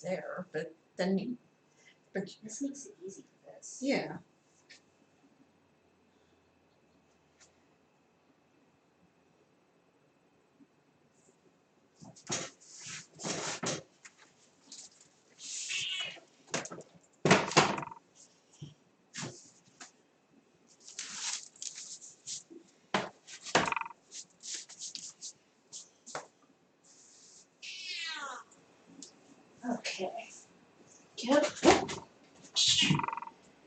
there, but then you, but This makes it easy for this. yeah. Okay. Yep.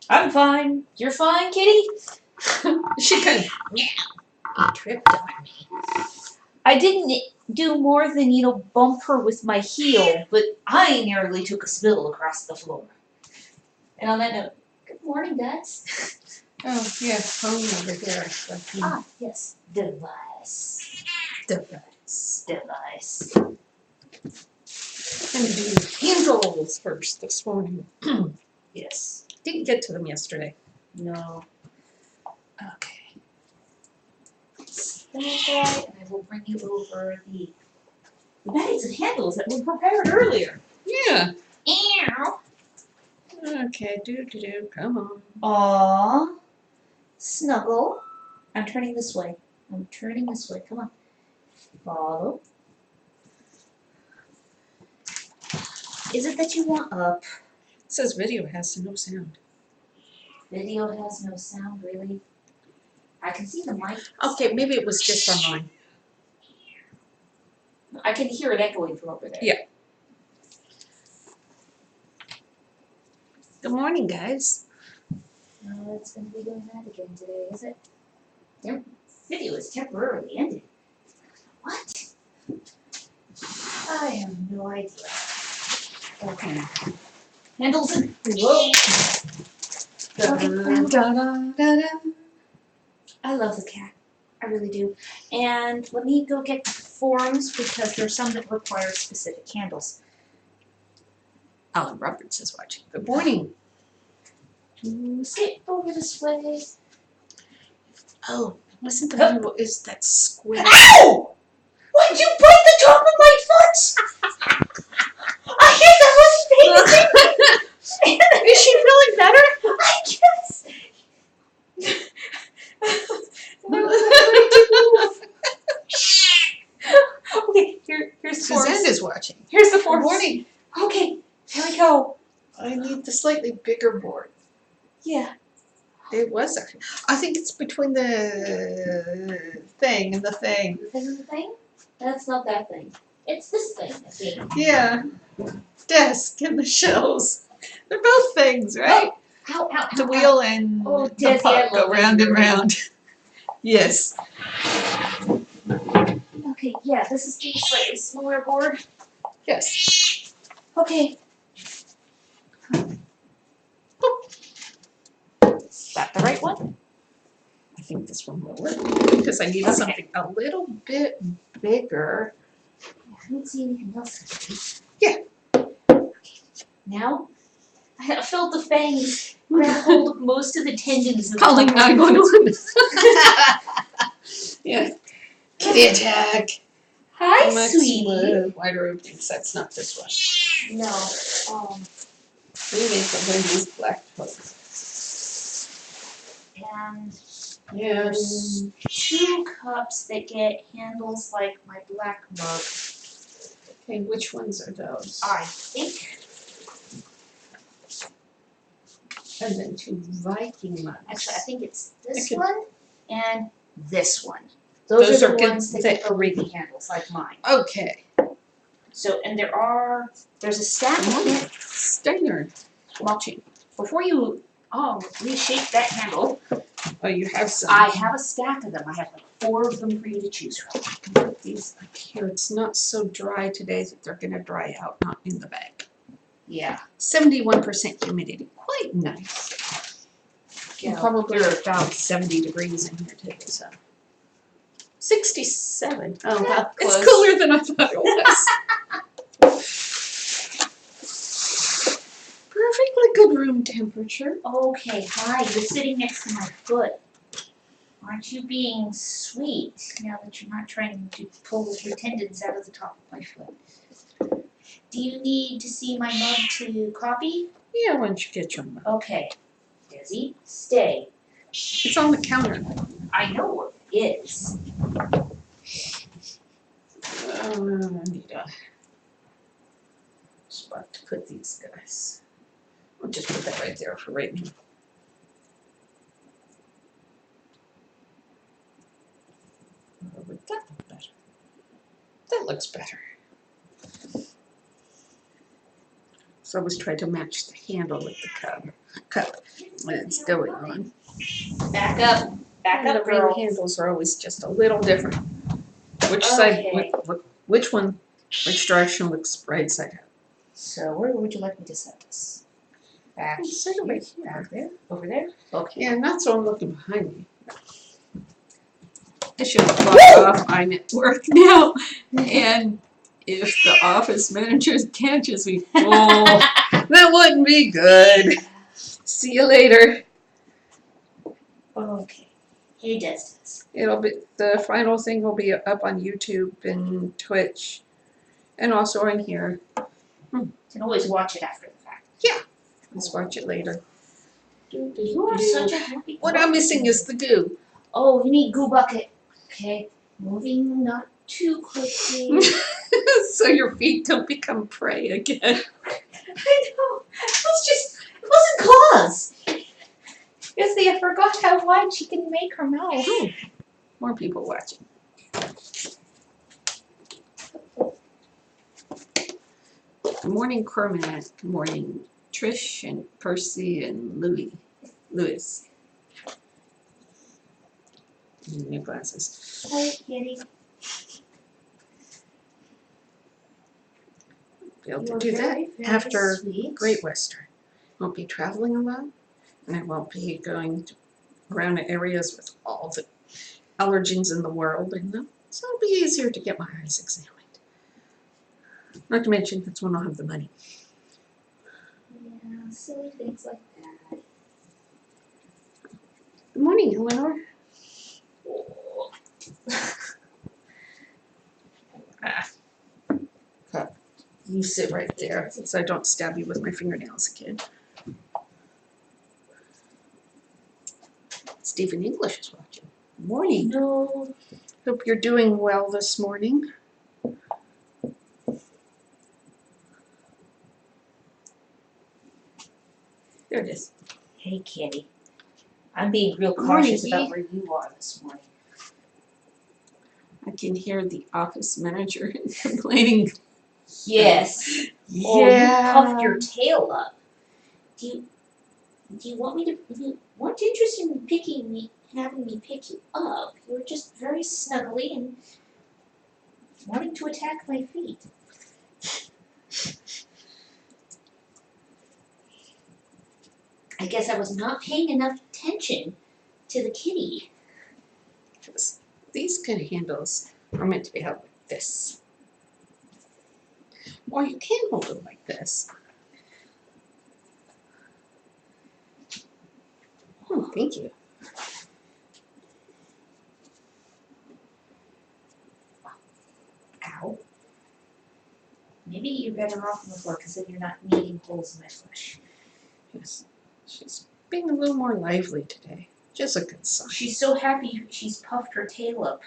I'm fine. You're fine, kitty? She kind of tripped on me. I didn't do more than, bump her with my heel, but I nearly took a spill across the floor. And on that note, good morning, guys. Oh, yeah, phone over here. Ah, yes. Device. Device. I'm gonna do handles first this morning. Yes. Didn't get to them yesterday. No. Okay. That guy, and I will bring you over the bags of handles that were prepared earlier. Yeah. Ew. Okay, come on. Aww. Snuggle. I'm turning this way. Come on. Follow. Is it that you want up? It says video has no sound. Video has no sound, really? I can see the mic. Okay, maybe it was just on mine. I can hear it echoing from over there. Yeah. Good morning, guys. No, it's going to be doing that again today, is it? Their video is temporarily ended. What? I have no idea. Okay. Handles and reload. I love the cat. I really do. And let me go get the forms because there's some that require specific handles. Alan Roberts is watching. Good morning. Skip over this way. Oh, wasn't the one is that square? Ow! Why'd you break the top of my foot? I guess I wasn't paying attention. Is she feeling better? I guess. Okay, here's the forms. Suzanne is watching. Here's the Good forms. morning. Okay, here we go. I need the slightly bigger board. Yeah. It was actually. I think it's between the thing and the thing. The thing and the thing? That's not that thing. It's this thing, I think. Yeah. Desk and the shelves. They're both things, right? Ow, ow, The ow, wheel and Oh, the Desi, I puck go love round you. and round. Yes. Okay, yeah, this is the slightly smaller board. Yes. Okay. Is that the right one? I think this one will work because I need something a little bit bigger. I don't see anything else. Yeah. Okay. Now, I have felt the fangs grab hold of most of the tendons. Of Calling the 911. Yeah. Kitty attack. Hi, Much sweetie. wider openings. That's not this one. No. We need some of these black hooks. And Yes. there's 2 cups that get handles like my black mug. Okay, which ones are those? I think. And then 2 Viking mugs. Actually, I think it's this Okay. one and this one. Those are the ones that get the ringy handles, like mine. Okay. So, and there's a stack of it. Steiner watching. Before you reshape that handle, Oh, you have some. I have a stack of them. I have like 4 of them for you to choose from. Put these up here. It's not so dry today that they're going to dry out, not in the bag. Yeah. 71% humidity. Quite nice. Yeah. Probably about 70 degrees in here today, so. 67. Oh, Yeah, it's close. cooler than I thought it was. Perfectly good room temperature. Okay, hi. You're sitting next to my foot. Aren't you being sweet now that you're not trying to pull your tendons out of the top of my foot? Do you need to see my mug to copy? Yeah, why don't you get your mug? Okay. Desi, stay. It's on the counter. I know where it is. I need a spot to put these guys. I'll just put that right there for right now. Or would that look better? That looks better. So I always try to match the handle with the cup when it's going on. Back up. Back And up, the ring girl. handles are always just a little different. Which side, Okay. which one, which direction looks right side up? So where would you like me to set this? Back Set it here? right here. Back there? Over there? Okay. Yeah, not so I'm looking behind me. I should have clocked off. I'm at work now, and if the office manager catches me, oh, that wouldn't be good. See you later. Okay. He does this. It'll be the final thing will be up on YouTube and Twitch, and also on here. You can always watch it after the fact. Let's watch it later. You are such a happy What I'm missing is the goo. Oh, you need goo bucket. Okay. Moving not too quickly. So your feet don't become prey again. I know. It wasn't cause. Because they forgot how wide she can make her mouth. More people watching. Good morning, Cormac. Good morning, Trish and Percy and Louis. New glasses. Hi, kitty. Be able to You're do that very, very after sweet. Great Western. Won't be traveling a lot, and I won't be going around areas with all the allergens in the world in them. So it'll be easier to get my eyes examined. Not to mention that's when I'll have the money. Yeah, silly things like that. Good morning, Eleanor. Oh. You sit right there so I don't stab you with my fingernails, kid. Stephen English is watching. Morning. No. Hope you're doing well this morning. There it is. Hey, kitty. I'm being real Morning, cautious about Dee. where you are this morning. I can hear the office manager complaining. Yes. Oh, you puffed your tail up. Do you want me to? If you weren't interested in picking me, having me pick you up, you were just very snuggly and wanting to attack my feet. I guess I was not paying enough attention to the kitty. Because these kind of handles are meant to be held like this. Or you can hold them like this. Oh, thank you. Ow. Maybe you're better off on the floor because then you're not kneading holes in my flesh. Yes. She's being a little more lively today. Just a good sign. She's so happy she's puffed her tail up.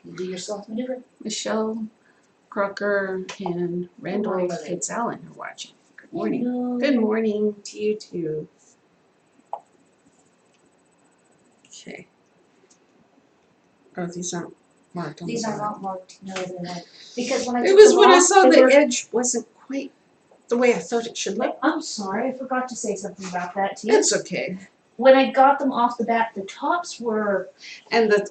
You do your soft maneuver. Michelle Crocker and Randall morning, Lily. Fitzallen are watching. Good morning. Hello. Good morning to you too. Okay. Oh, these aren't marked on These the are bottom. not marked. No, they're not. Because when I It took was them when I off, saw they the were- edge wasn't quite the way I thought it should look. I'm sorry, I forgot to say something about that to you. It's okay. When I got them off the bat, the tops were And the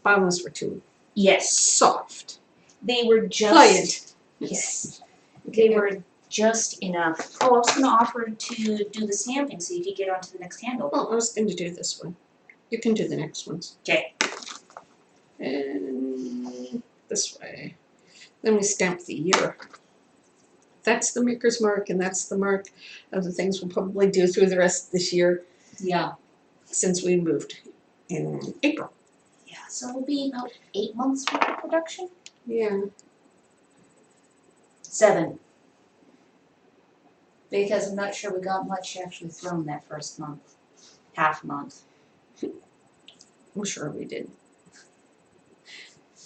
bottoms were too yes, soft. they were just Pliant. yes, they were just enough. Oh, I was going to offer to do the stamping so you could get onto the next handle. Well, I was going to do this one. You can do the next ones. Okay. And this way. Then we stamp the year. That's the maker's mark, and that's the mark of the things we'll probably do through the rest of this year Yeah. since we moved in April. Yeah. So it'll be about 8 months worth of production? Yeah. 7. Because I'm not sure we got much actually thrown that first month. Half month. I'm sure we did.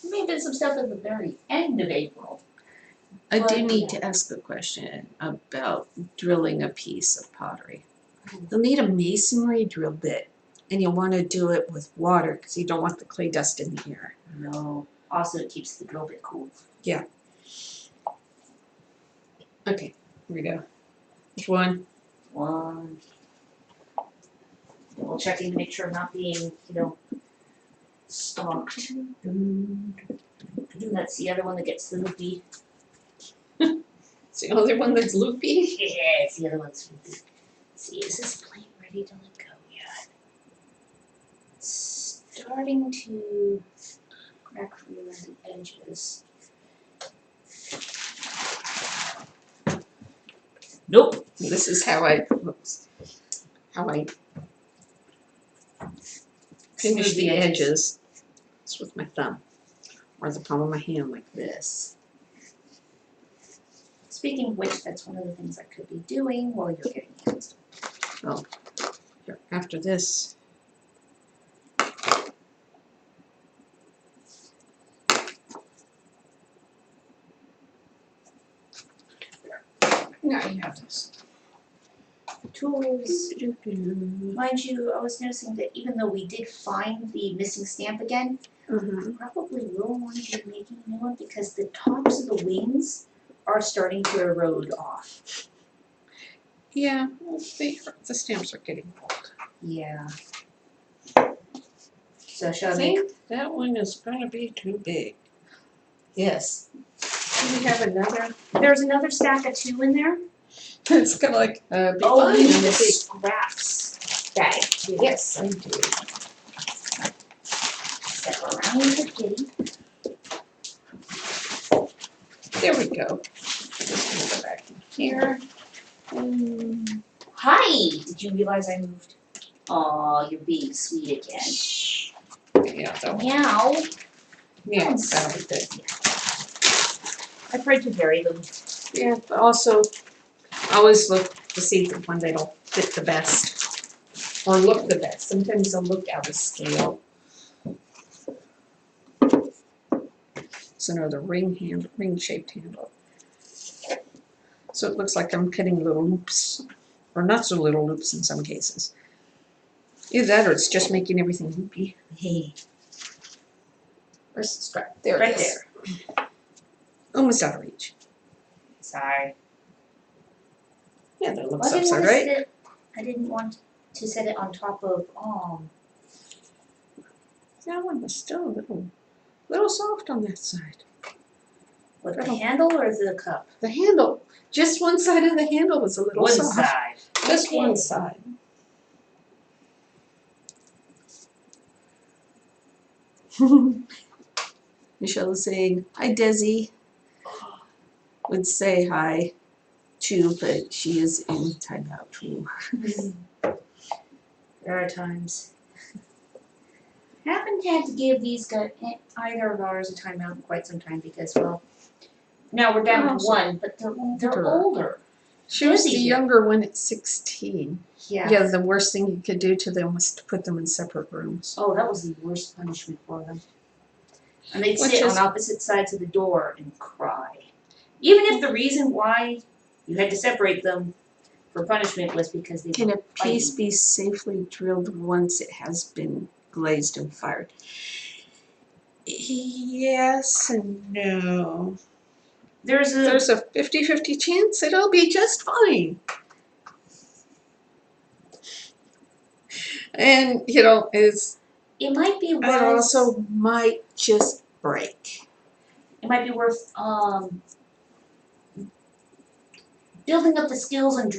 Maybe been some stuff at the very end of April. I do But, need yeah. to ask a question about drilling a piece of pottery. You'll need a masonry drill bit, and you'll want to do it with water because you don't want the clay dust in the air. No. Also, it keeps the drill bit cool. Okay, here we go. Which one? 1. Double checking to make sure I'm not being, stalked. That's the other one that gets loopy. It's the other one that's loopy. Yeah, it's the other one that's loopy. Let's see, is this plate ready to let go yet? It's starting to crack free around the edges. Nope. This is how I finish Smooth the edges. It's with my thumb or the palm of my hand like this. Speaking of which, that's one of the things I could be doing while you're getting hands. Here, after this. Now you have this. Tools. Mind you, I was noticing that even though we did find the missing stamp again, Mm-hmm. probably will want to be making a new one because the tops of the wings are starting to erode off. Yeah, well, the stamps are getting old. Yeah. So shall I I make? think that one is going to be too big. Yes. Do we have another? There's another stack of 2 in there. It's kind of like be Oh, fine you in need the this. big graphs bag too. Yes, I do. Step around the kitty. There we go. Just go back in here. Hi! Did you realize I moved? Aw, you're being sweet again. Yeah, that one. Meow. Yeah, that'll be good. I tried to vary them. Yeah, but also always look to see the one that'll fit the best or look the best. Sometimes they'll look out of scale. So no, the ring shaped handle. So it looks like I'm cutting little loops, or not so little loops in some cases. Either that or it's just making everything loopy. Hey. Where's the strap? There Right it is. Almost out of reach. Sorry. Yeah, that Well, looks upside right. I didn't want to set it on top of That one was still a little soft on that side. what, the handle or the cup? The handle, just one side of the handle was a little One soft. side. Just Okay. one side. Michelle is saying, hi Desi. Would say hi too, but she is in timeout too. There are times. Haven't had to give these guys either of ours a timeout in quite some time because, well, now we're down to 1, but they're Older. older. She was the Desi. younger one at 16. Yeah. Yeah, the worst thing you could do to them was to put them in separate rooms. Oh, that was the worst punishment for them. And they'd Which sit is- on opposite sides of the door and cry. Even if the reason why you had to separate them for punishment was because they Can were a piece fighting. be safely drilled once it has been glazed and fired? Yes and no. There's There's a 50-50 chance it'll be just fine. And, it might be worth also might just break. it might be worth building up the skills on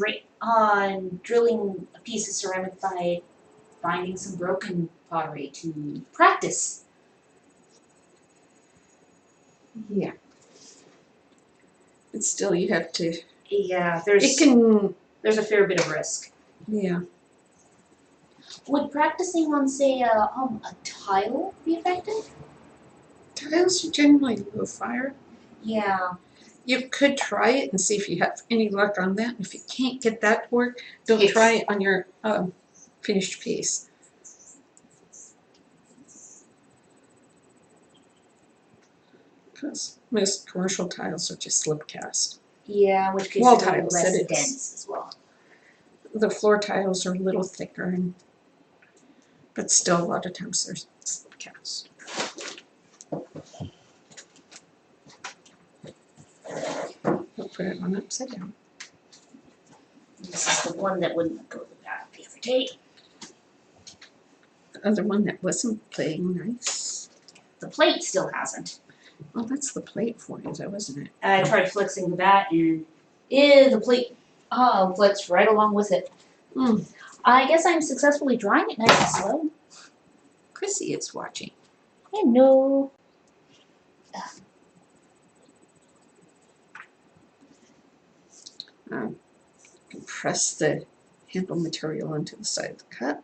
drilling a piece of ceramic by finding some broken pottery to practice. Yeah. But still, you have to. Yeah, It can. there's a fair bit of risk. Yeah. Would practicing on, say, a tile be effective? Tiles are generally low fire. Yeah. You could try it and see if you have any luck on that. If you can't get that to work, don't Yes. try it on your finished piece. Because most commercial tiles are just slip cast. Yeah, which gives Wall it a little tiles, less it is. dense as well. The floor tiles are a little thicker, but still a lot of times they're slip cast. We'll put it on upside down. This is the one that wouldn't go the other day. The other one that wasn't playing nice. The plate still hasn't. Well, that's the plate for you, though, isn't it? I tried flexing the bat and the plate flexed right along with it. Mm. I guess I'm successfully drying it nice and slow. Chrissy is watching. I know. Press the handle material into the side of the cup.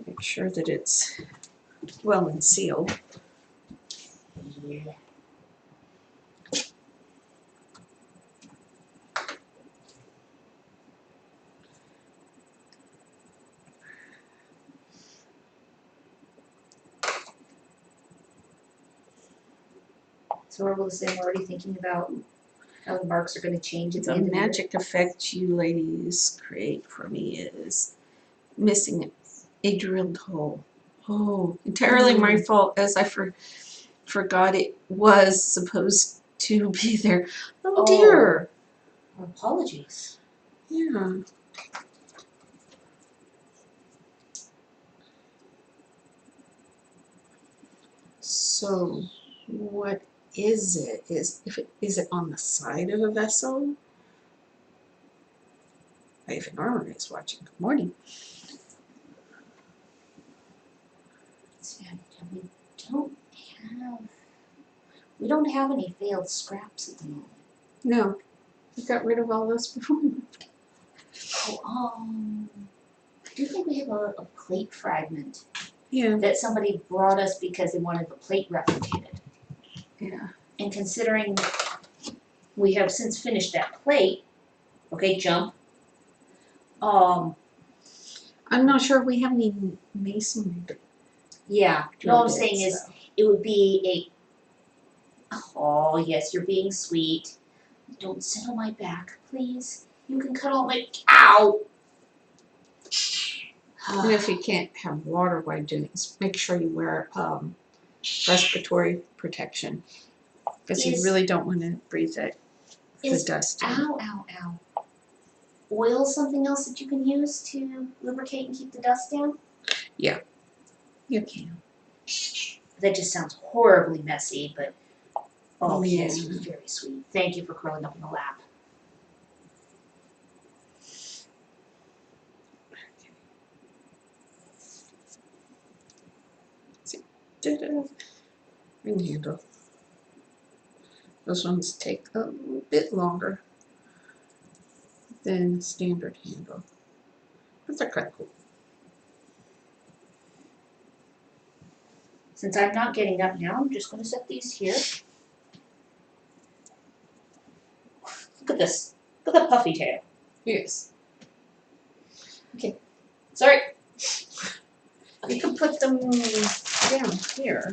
Make sure that it's well and sealed. Yeah. So we're already thinking about how the marks are going to change at the The end of magic effect you ladies create for me is missing a drilled hole. Oh, entirely my fault, as I forgot it was supposed to be there. Oh dear. Apologies. Yeah. So, what is it? Is it on the side of a vessel? If Norman is watching, good morning. We don't have any failed scraps at the moment. No, we got rid of all those before we moved. Oh, I do think we have a plate fragment Yeah. that somebody brought us because they wanted the plate replicated. Yeah. And considering we have since finished that plate, okay, jump. I'm not sure we have any masonry. Yeah. drill All I'm bits, saying is though. it would be oh yes, you're being sweet. Don't sit on my back, please. You can cut all my ow. And if you can't have water while doing this, make sure you wear respiratory protection, because you really don't want to breathe the dust in. Ow. Oil something else that you can use to lubricate and keep the dust down? You can. That just sounds horribly messy, but oh yes, Yeah. you're very sweet. Thank you for curling up in the lap. Ta-da. Ring handle. Those ones take a little bit longer than standard handle, but they're quite cool. Since I'm not getting up now, I'm just going to set these here. Look at this. Look at the puffy tail. Yes. Sorry. You can put them down here.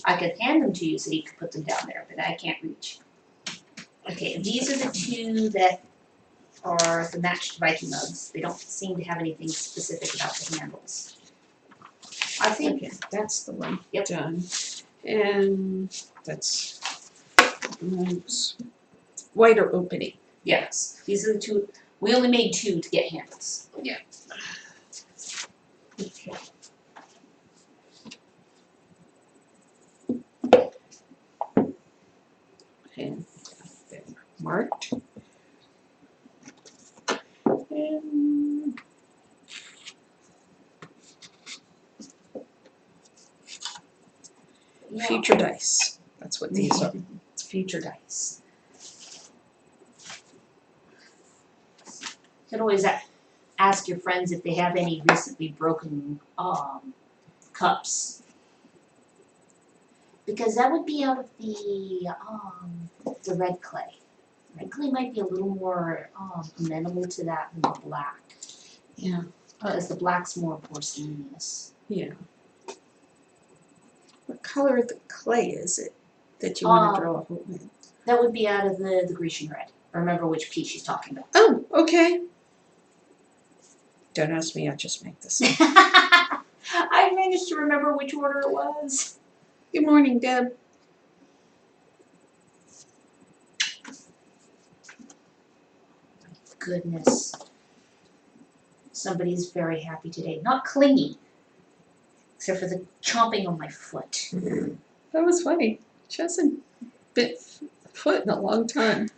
I could hand them to you so you could put them down there, but I can't reach. Okay, these are the two that are the matched Viking mugs. They don't seem to have anything specific about the handles. I think Okay, that's the one. Yep. Done. And that's wider opening. yes, these are the two. We only made two to get handles. Yeah. Okay. And they're marked. And future dice. That's what these are. It's future dice. could always ask your friends if they have any recently broken cups. Because that would be out of the red clay. Red clay might be a little more amenable to that than the black. Yeah. Because the black's more porcelainous. Yeah. What color of the clay is it that you want to draw a hole in? That would be out of the Grecian red. I remember which piece she's talking about. Oh, okay. Don't ask me, I just make this up. I managed to remember which order it was. Good morning, Deb. Goodness. Somebody's very happy today. Not clingy. Except for the chomping on my foot. That was funny. She hasn't bit foot in a long time.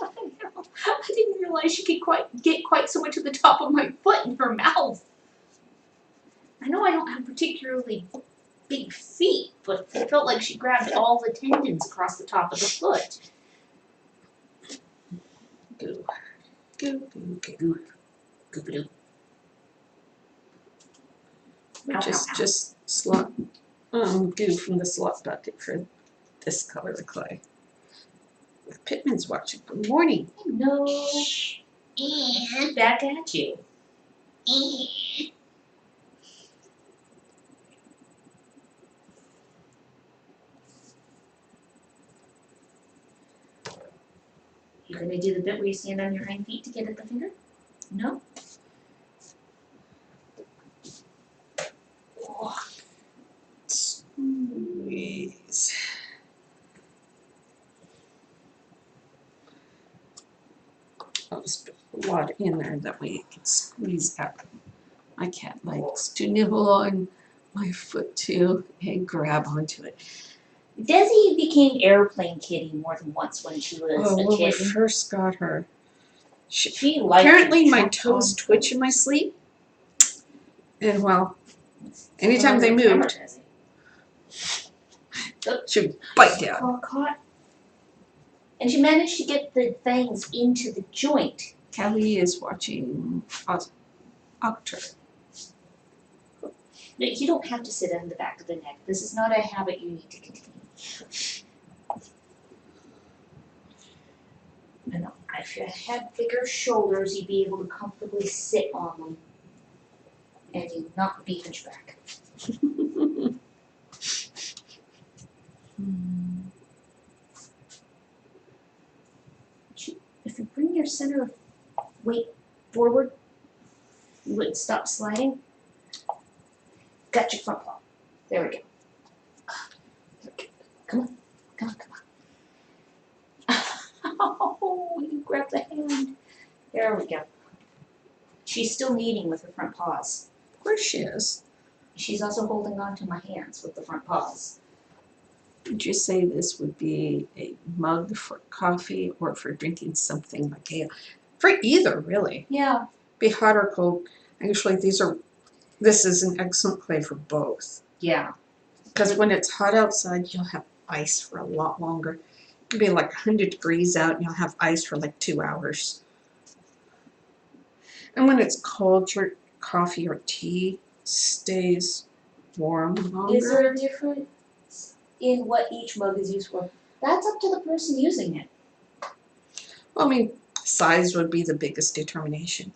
I know. I didn't realize she could get quite so much of the top of my foot in her mouth. I know I don't have particularly big feet, but it felt like she grabbed all the tendons across the top of the foot. Goo. Goo, goo, goo. Goo. Goo-ba-doo. Ow, ow, ow. Just slot goo from the slot bucket for this color of clay. Pittman's watching. Good morning. No. And back at you. And. You gonna do the bit where you stand on your hind feet to get at the finger? No? Oh. Squeeze. I'll just put a lot in there that way it can squeeze out. My cat likes to nibble on my foot too and grab onto it. Desi became airplane kitty more than once when she was a When we kid. first got her, She liked apparently to my jump toes on twitch in my sleep. And well, things. anytime they Oh, the camera moved, does she would bite down. All caught. And she managed to get the fangs into the joint. Kelly is watching October. No, you don't have to sit on the back of the neck. This is not a habit you need to continue. I know. If you had bigger shoulders, you'd be able to comfortably sit on them. And you'd not be hunchback. If you bring your center of weight forward, you wouldn't stop sliding. Got your front paw. There we go. Come on, come on, come on. Oh, you grabbed the hand. There we go. She's still kneading with her front paws. Of course she is. She's also holding on to my hands with the front paws. Would you say this would be a mug for coffee or for drinking something like ale? For either, really. Yeah. Be hot or cold. Actually, this is an excellent clay for both. Yeah. Because when it's hot outside, you'll have ice for a lot longer. It could be like 100 degrees out and you'll have ice for like 2 hours. And when it's cold, your coffee or tea stays warm longer. Is there a difference in what each mug is used for? That's up to the person using it. Well, I mean, size would be the biggest determination.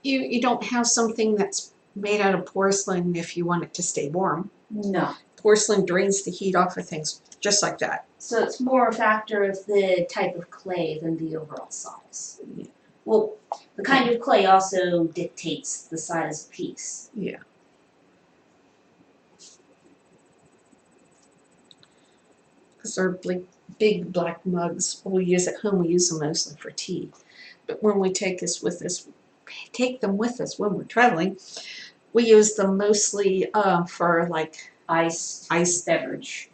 You don't have something that's made out of porcelain if you want it to stay warm. No. Porcelain drains the heat off of things just like that. So it's more a factor of the type of clay than the overall size. Yeah. Well, the kind of clay also dictates the size of the piece. Yeah. Because they're big black mugs we use at home. We use them mostly for tea. But when we take them with us when we're traveling, we use them mostly for like Iced beverage.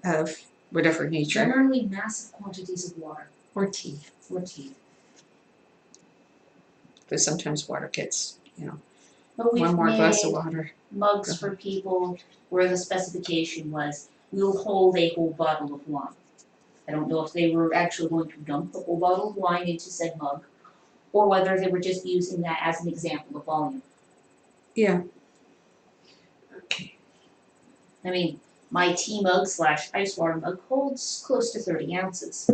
of whatever nature. Generally massive quantities of water Or tea. or tea. Because sometimes water gets, But we've one more made glass of water. mugs for people where the specification was, we'll hold a whole bottle of wine. I don't know if they were actually going to dump the whole bottle of wine into said mug, or whether they were just using that as an example of volume. Yeah. Okay. I mean, my tea mug / ice water mug holds close to 30 ounces.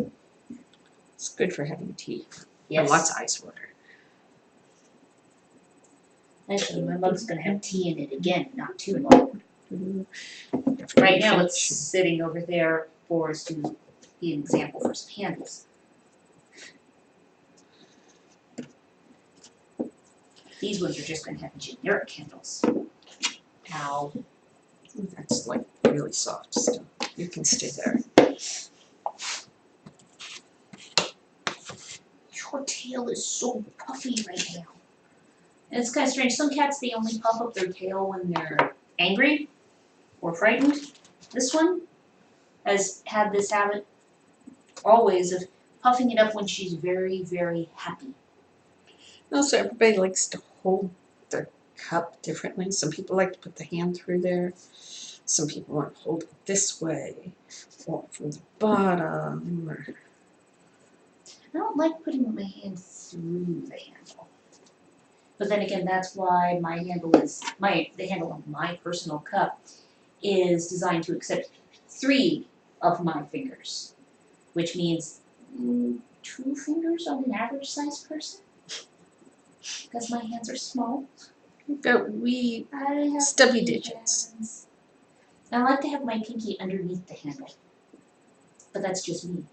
It's good for having tea. Yes. And lots of ice water. Actually, my mug's gonna have tea in it again, not too long. Right now, it's sitting over there for us to be an example for some candles. These ones are just gonna have generic candles. Ow. That's like really soft stuff. You can stay there. Your tail is so puffy right now. And it's kind of strange. Some cats, they only puff up their tail when they're angry or frightened. This one has had this habit always of puffing it up when she's very, very happy. Also, everybody likes to hold their cup differently. Some people like to put the hand through there. Some people want to hold it this way or from the bottom. Or... I don't like putting my hand through the handle. But then again, that's why my handle is, the handle of my personal cup is designed to accept 3 of my fingers, which means 2 fingers on an average sized person. Because my hands are small. Got wee I have stubby wee digits. hands. I like to have my pinky underneath the handle. But that's just me.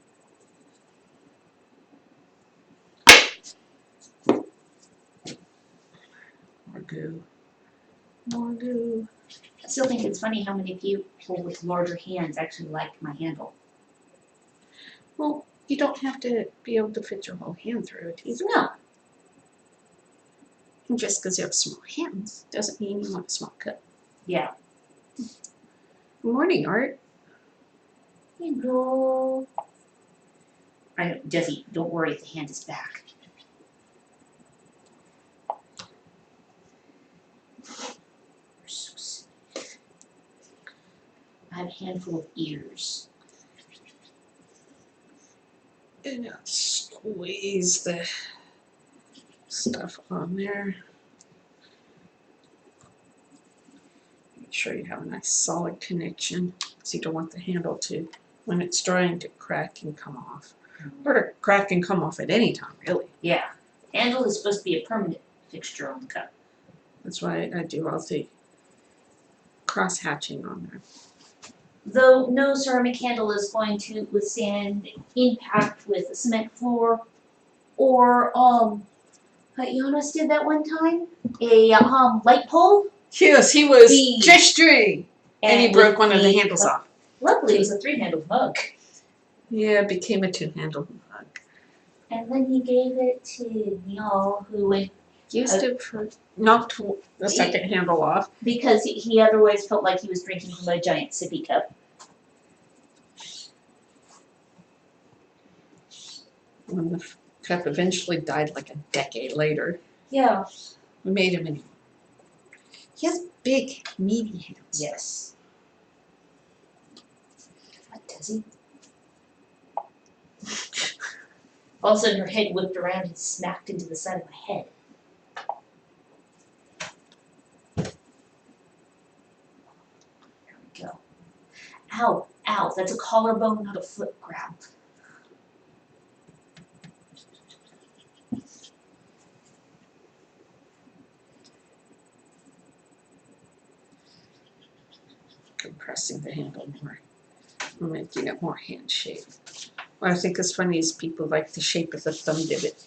More goo. More goo. I still think it's funny how many people with larger hands actually like my handle. Well, you don't have to be able to fit your whole hand through it either. No. And just because you have small hands doesn't mean you want a small cup. Yeah. Good morning, Art. Hello. Desi, don't worry, the hand is back. You're so sweet. I have a handful of ears. And I'll squeeze the stuff on there. Make sure you have a nice solid connection, because you don't want the handle to, when it's drying, to crack and come off. Or to crack and come off at any time, really. Yeah. Handle is supposed to be a permanent fixture on the cup. That's why I do all the cross hatching on there. Though no ceramic handle is going to withstand impact with a cement floor or what Jonas did that one time, a light pole. Yes, he was gesturing, and he broke one of the handles off. Luckily, it was a 3-handled mug. Yeah, it became a 2-handled mug. And then he gave it to Neil, who would used it for knocked the second handle off because he otherwise felt like he was drinking from a giant sippy cup. When the cup eventually died like a decade later. Yeah. We made him anyway. He has big, meaty hands. Yes. What does he? All of a sudden her head whipped around and smacked into the side of my head. There we go. Ow, ow, that's a collarbone, not a foot grab. Compressing the handle more, making it more hand shaped. What I think is funny is people like the shape of the thumb divot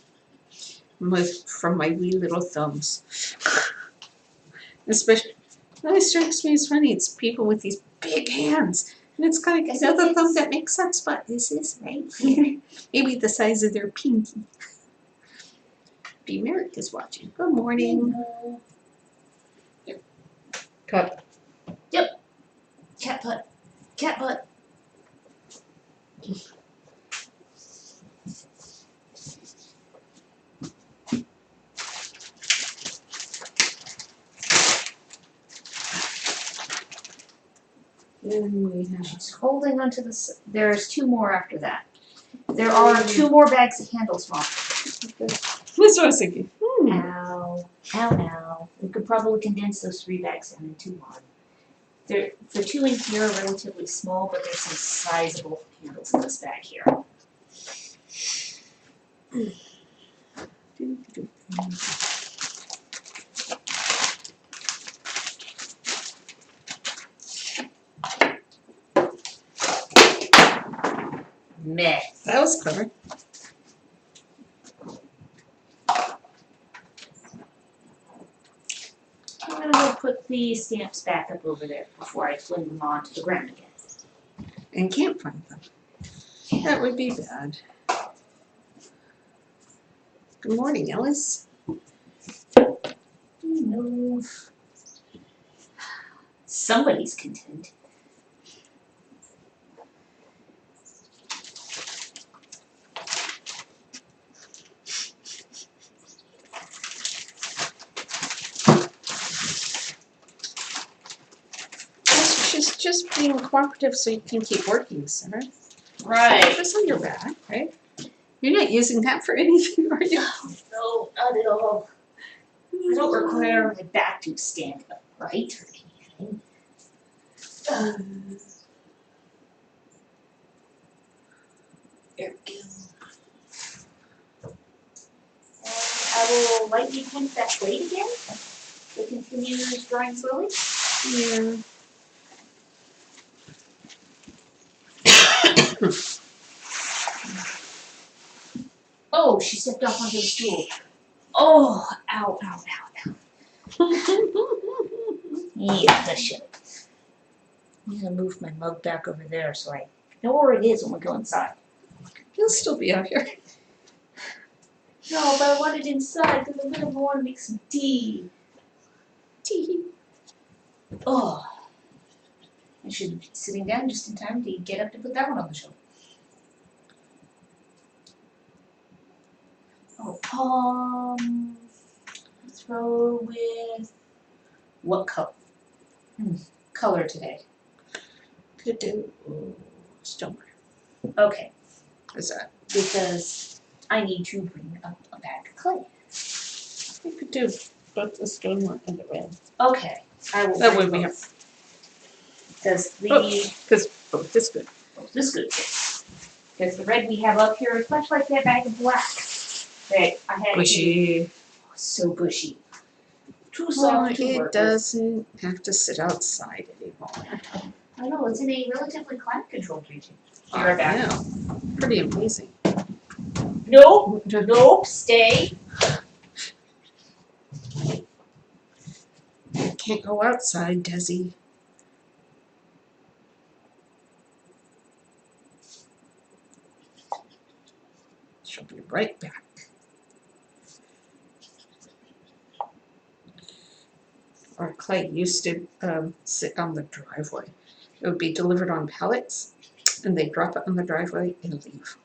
from my wee little thumbs. Especially, it always strikes me as funny. It's people with these big hands, and it's kind of the thumb that makes that spot is this right here, maybe the size of their pinky. B. Merrick is watching. Good morning. Yep. Cup. Yep. Cat butt. Cat butt. Then we have She's holding onto this. There's 2 more after that. There are 2 more bags of handles, Mom. That's what I was thinking. Ow, ow. We could probably condense those 3 bags down into one. The 2 in here are relatively small, but there's some sizable handles in this bag here. Meh. That was clever. I'm gonna go put the stamps back up over there before I fling them onto the ground again. And can't find them. That would be bad. Good morning, Ellis. No. Somebody's content. She's just being cooperative so you can keep working, Sarah. Right. That's on your back, right? You're not using that for anything, are you? No, not at all. I don't require my back to stand upright or anything. There we go. And I will lightly pinch that blade again to continue drawing slowly. Yeah. Oh, she stepped off onto the stool. Oh, ow. Yeah, that shit. I'm gonna move my mug back over there so I know where it is when we go inside. He'll still be out here. No, but I want it inside because I'm gonna want to make some tea. Tea. Oh. I should be sitting down just in time to get up to put that one on the shelf. Oh, throw with what color? Color today. Could do stone. Okay, Is that? because I need to bring up a bag of clay. We could do both the stone one and the red. Okay, I will That bring would be both. Because the Because both is good. this is good. Because the red we have up here is much like that bag of black that I had. Bushy. So bushy. Too Well, soft to it work with. doesn't have to sit outside anymore. I know, it's in a relatively climate controlled region. Be I right back. know. Pretty amazing. Nope, stay. Can't go outside, Desi. She'll be right back. Our clay used to sit on the driveway. It would be delivered on pallets, and they drop it on the driveway and leave.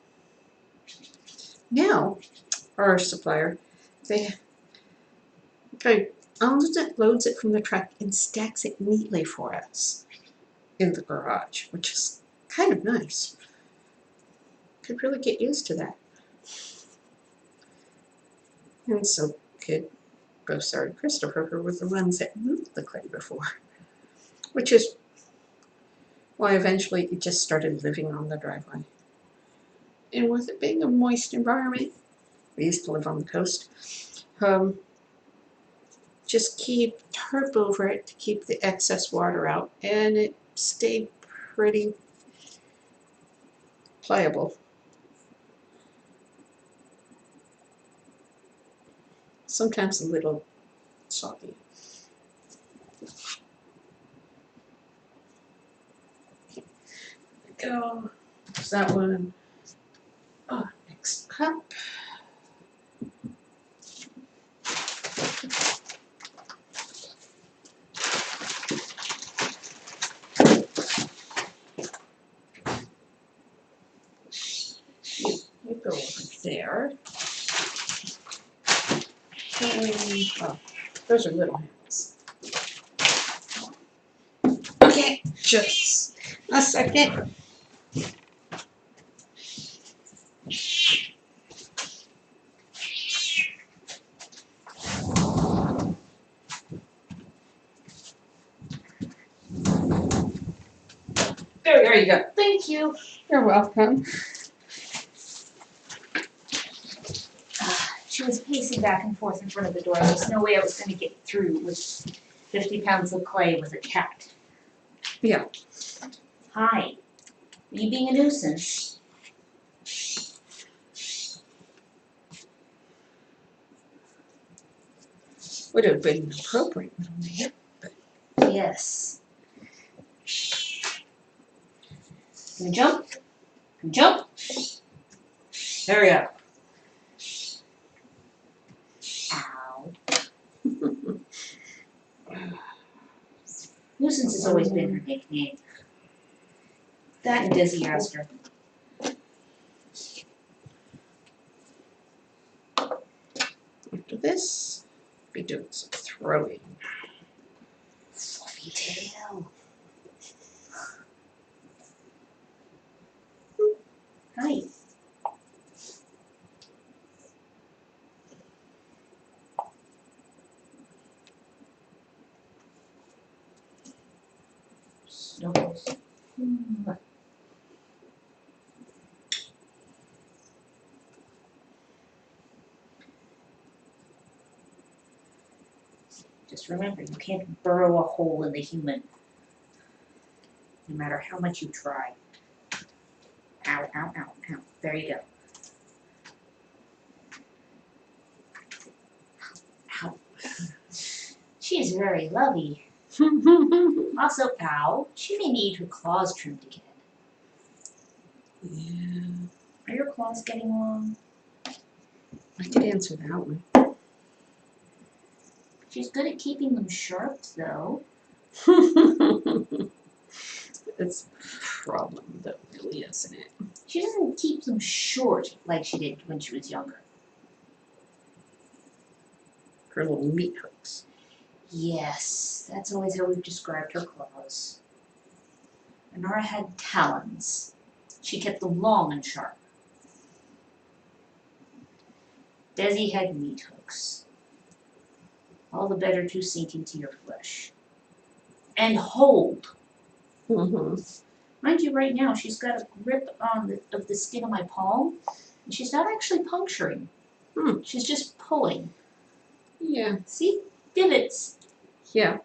Now, our supplier, they loads it from the truck and stacks it neatly for us in the garage, which is kind of nice. Could really get used to that. And so could both Sarah and Christopher, who were the ones that moved the clay before. Which is why eventually it just started living on the driveway. And with it being a moist environment, we used to live on the coast, just keep tarp over it to keep the excess water out, and it stayed pretty pliable. Sometimes a little soggy. Go. There's that one. Oh, next cup. You go over there. Oh, those are little hands. Okay, just a second. There you go. Thank you. You're welcome. She was pacing back and forth in front of the door. There's no way I was gonna get through with 50 pounds of clay with a cat. Yeah. Hi. Are you being a nuisance? Would have been appropriate, little man. Yes. Can you jump? Can you jump? There we go. Ow. Nuisance has always been her nickname. That and Dizzy asked her. After this, be doing some throwing. Fluffy tail. Hi. Snuggles. Just remember, you can't burrow a hole in the human, no matter how much you try. Ow, ow, ow, ow. There you go. Ow. She is very lovey. Also, ow, she may need her claws trimmed again. Yeah. Are your claws getting long? I could answer that one. She's good at keeping them sharp, though. It's a problem, though, really, isn't it? She doesn't keep them short like she did when she was younger. Her little meat hooks. Yes, that's always how we've described her claws. Nora had talons. She kept them long and sharp. Desi had meat hooks. All the better to sink into your flesh. And hold. Mm-hmm. Mind you, right now she's got a grip on of the skin of my palm, and she's not actually puncturing. She's just pulling. Yeah. See? Divots. Yeah.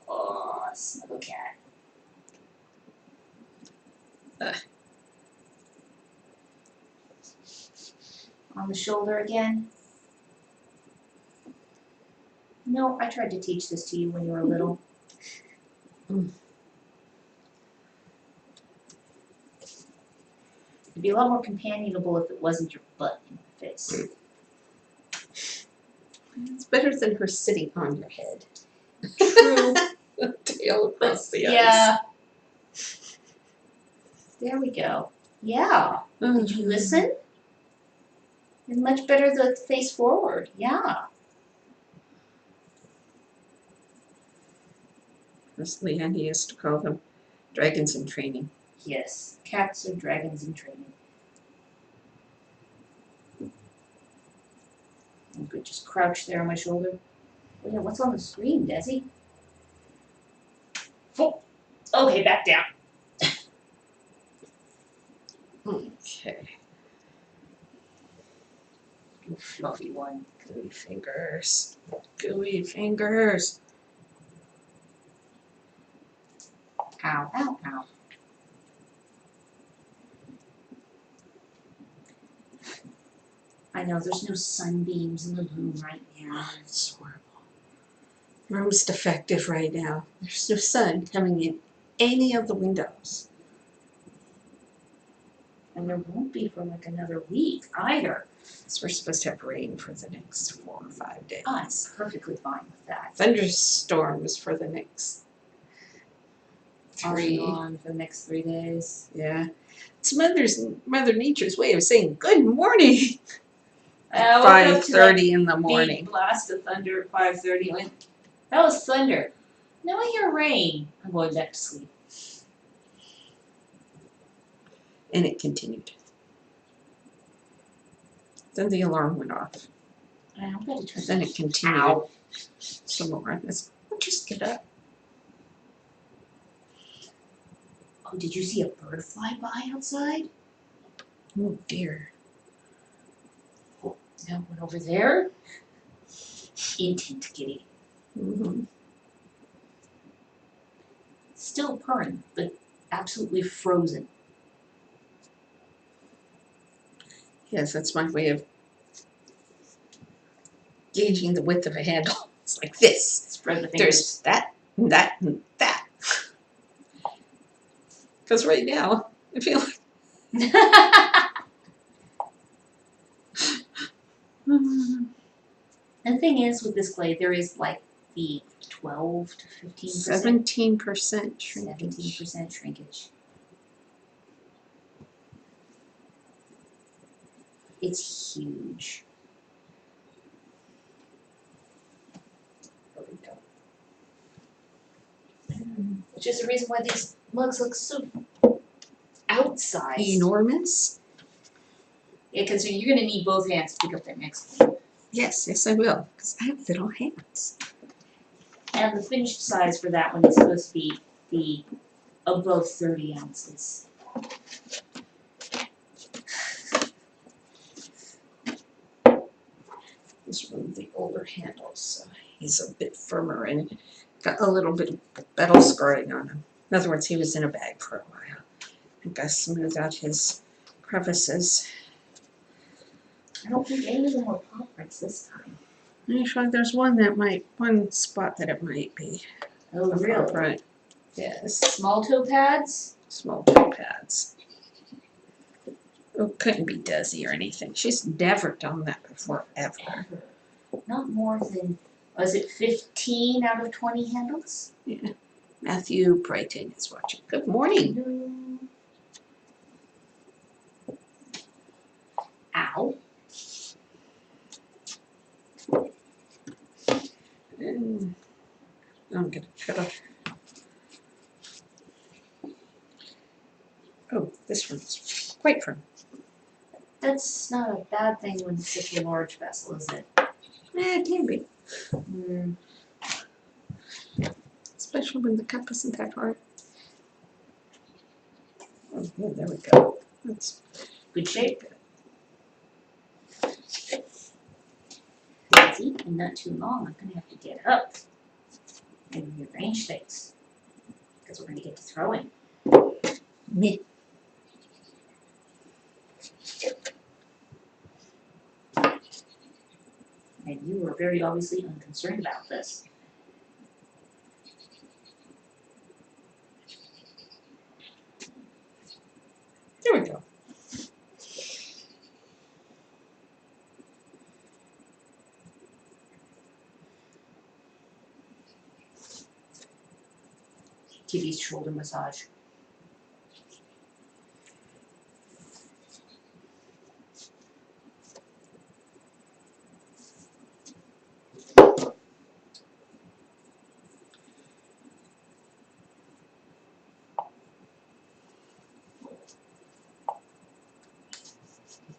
Oh, snuggle cat. On the shoulder again. No, I tried to teach this to you when you were little. It'd be a lot more companionable if it wasn't your butt in your face. It's better than her sitting on your head. True. Tail across the ice. Yeah. There we go. Yeah. Did you listen? It's much better the face forward. Yeah. As Leanne used to call them, dragons in training. Yes. Cats are dragons in training. I'm good. Just crouch there on my shoulder. Oh yeah, what's on the screen, Desi? Oh. Okay, back down. Okay. You fluffy one. Gooey fingers. Gooey fingers. Ow, ow, ow. I know there's no sunbeams in the room right now. It's horrible. Room's defective right now. There's no sun coming in any of the windows. And there won't be for like another week either. So we're supposed to have rain for the next 4 or 5 days. I'm perfectly fine with that. Thunderstorms for the next Off and 3. on for the next 3 days. Yeah. It's Mother Nature's way of saying good morning. I woke up to that 5:30 in the morning. big blast of thunder at 5:30. Went, that was thunder. Now I hear rain. I'm going back to sleep. And it continued. Then the alarm went off. I'm going to turn Then it continued. Ow. some more on this. I'll just get up. Oh, did you see a bird fly by outside? Oh dear. That one over there? Intent kitty. Mm-hmm. Still purring, but absolutely frozen. Yes, that's my way of gauging the width of a handle. It's like this. Spread the There's fingers. that, and that, and that. Because right now, I feel like The thing is, with this clay, there is like the 12 to 15%, 17% shrinkage. 17% shrinkage. It's huge. Which is the reason why these mugs look so outsized. Enormous. Yeah, because you're gonna need both hands to pick up that next one. Yes, yes I will, because I have little hands. And the finished size for that one is supposed to be the above 30 ounces. This is one of the older handles, so he's a bit firmer and got a little bit of metal scarring on him. In other words, he was in a bag for a while. I think I smoothed out his crevices. I don't think any of them were pop prints this time. Actually, there's one spot that it might be. Oh, really? Right. Yes. Small toe pads? Small toe pads. Oh, couldn't be Desi or anything. She's never done that before, ever. Not more than, was it 15 out of 20 handles? Yeah. Matthew Brighton is watching. Good morning. Ow. And I'm gonna cut off. Oh, this one's quite firm. That's not a bad thing when it's such a large vessel, is it? It can be. Mm. Especially when the cup isn't that hard. Oh, yeah, there we go. That's Good shape. See, and not too long, I'm gonna have to get up and rearrange things. Because we're gonna get to throwing. me. And you were very obviously unconcerned about this. There we go. Kitty's shoulder massage.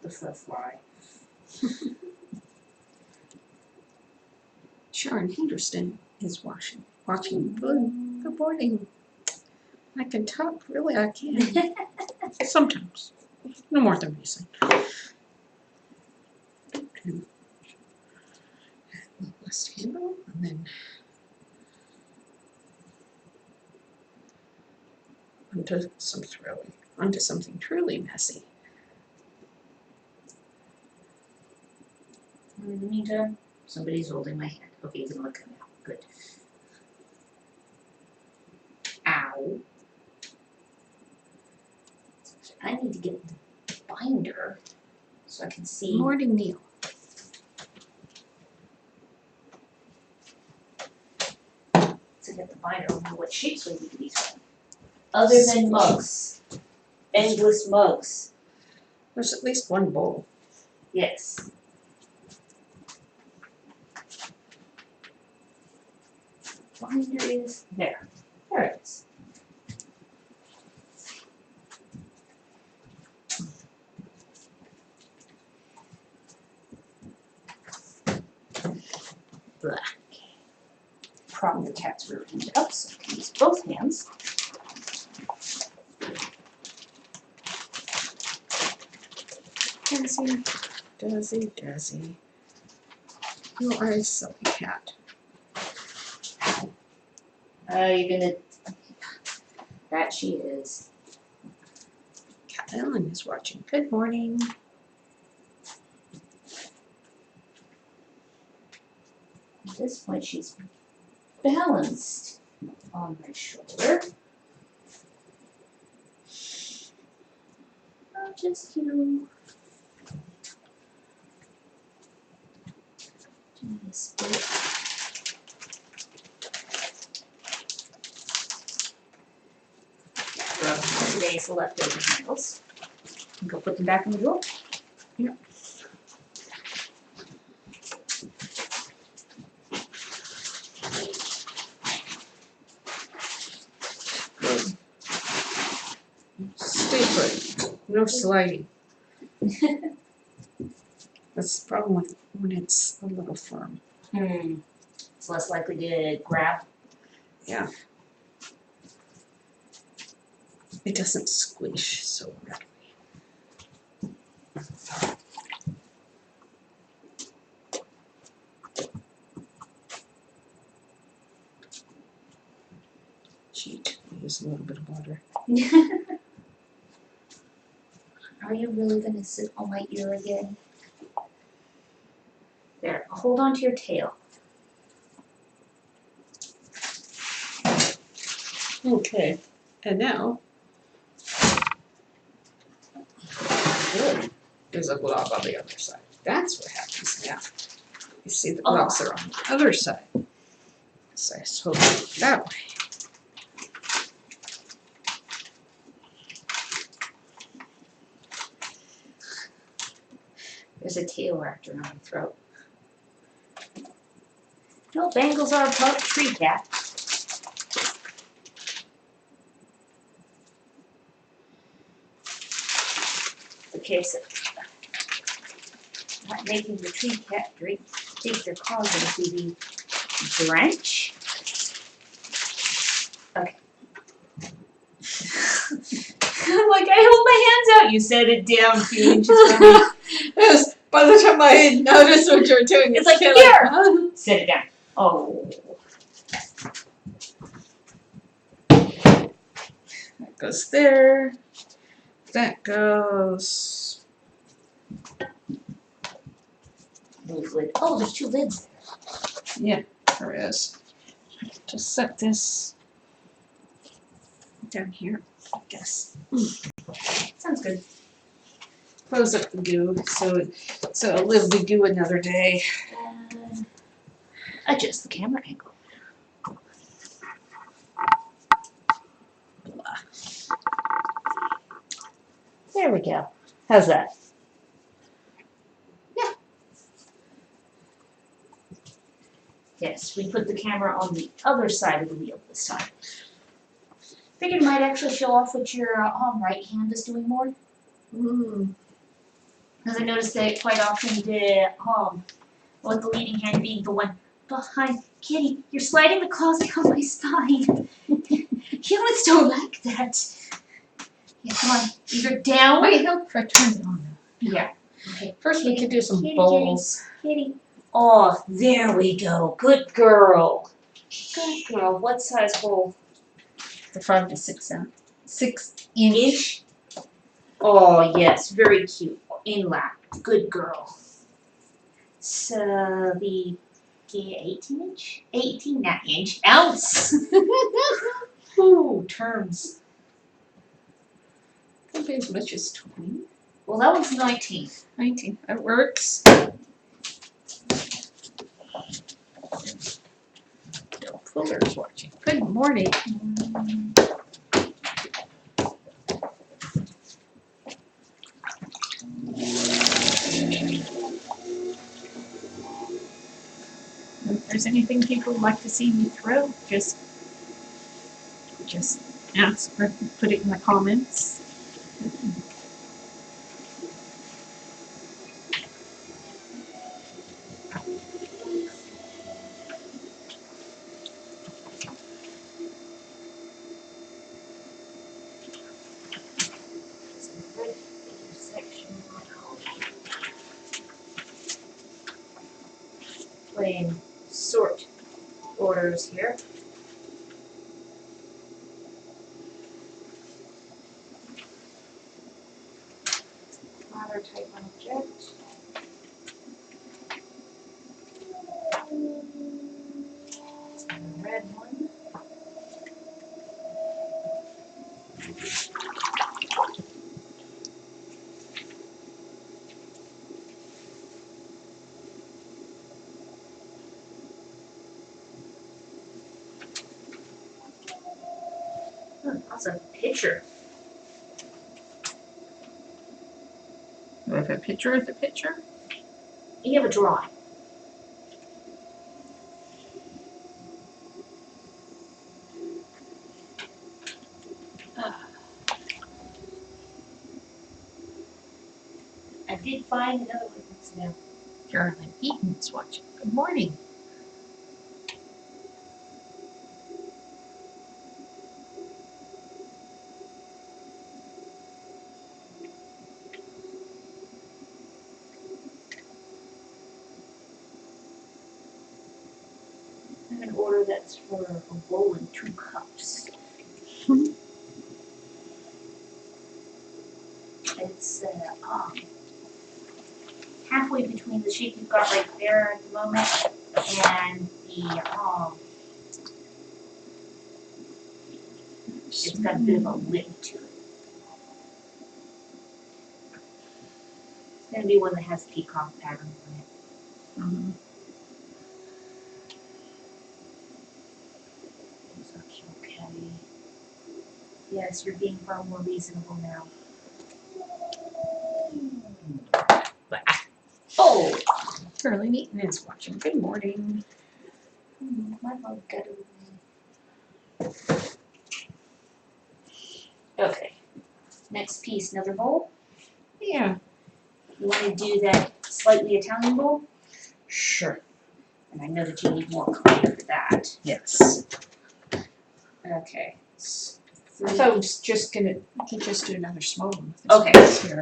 The fur fly. Sharon Henderson is watching. Good morning. I can talk, really I can. Sometimes. No more than recent. Last handle and then onto some throwing. Onto something truly messy. In the meantime, somebody's holding my hand. Okay, you can look at me now. Good. Ow. I need to get the binder so I can see. Morning, Neil. To get the binder, I don't know what shapes we need to be throwing. Other than mugs. Endless mugs. There's at least one bowl. Yes. Binder is there. There it is. Black. prop the cat's rear end up so I can use both hands. Desi. You are a silly cat. You're gonna. That she is. Cat Ellen is watching. Good morning. At this point, she's balanced on my shoulder. I'll just, do this bit. Rub today's leftover handles. And go put them back in the drawer. Yep. Good. Stay put. No sliding. That's the problem with when it's a little firm. It's less likely to grab. Yeah. It doesn't squish so readily. Cheat. Use a little bit of water. Are you really gonna sit on my ear again? There, hold on to your tail. Okay. And now Good. there's a blob on the other side. That's what happens now. You see the blobs are on the other side. So I swap it that way. There's a tail wrapped around her throat. No, Bengals are a tree cat. The case of not making the tree cat dig their claws into the drench. Okay. I'm like, I hold my hands out. You set it down a few inches from me. Yes, by the time I noticed what you were doing, It's like, kinda here! huh? Sit it down. Oh. That goes there. That goes. Move lid. Oh, there's two lids. Yeah, there is. Just set this down here, I guess. Sounds good. Close up the goo so it'll live the goo another day. Adjust the camera angle. Blah. There we go. How's that? Yeah. Yes, we put the camera on the other side of the wheel this time. Figured it might actually show off what your right hand is doing more. Because I noticed that quite often with the leading hand being the one behind. Kitty, you're sliding the claws down my spine. Humans don't like that. Yeah, come on. Either down. Wait, help if I turn it on. Yeah. Okay. First we could do some Kitty, bowls. Kitty. Oh, there we go. Good girl. Good girl. What size bowl? The 5 to 6 6-inch. Oh, yes. Very cute. In lap. Good girl. So the 18-inch? 18, not inch. Ounce. Ooh, terms. Could be as much as 20. Well, that one's 19. 19. That works. Fuller's watching. Good morning. If there's anything people would like to see me throw, just ask or put it in the comments. orders here. Other type object. Red one. That's a picture. If a picture is a picture? You have a drawing. I did find another one that's now. Carolyn Eaton's watching. Good morning. I have an order that's for a bowl and 2 cups. It's halfway between the shape you've got right there at the moment and the it's got a bit of a lip to it. It's gonna be one that has peacock pattern on it. Mm-hmm. Okay. Yes, you're being far more reasonable now. Oh! Carolyn Eaton is watching. Good morning. My mom got it. Okay. Next piece, another bowl. Yeah. You want to do that slightly Italian bowl? Sure. And I know that you need more clay for that. Yes. Okay. I thought I was just gonna, I could just do another small one. with this Okay. piece here.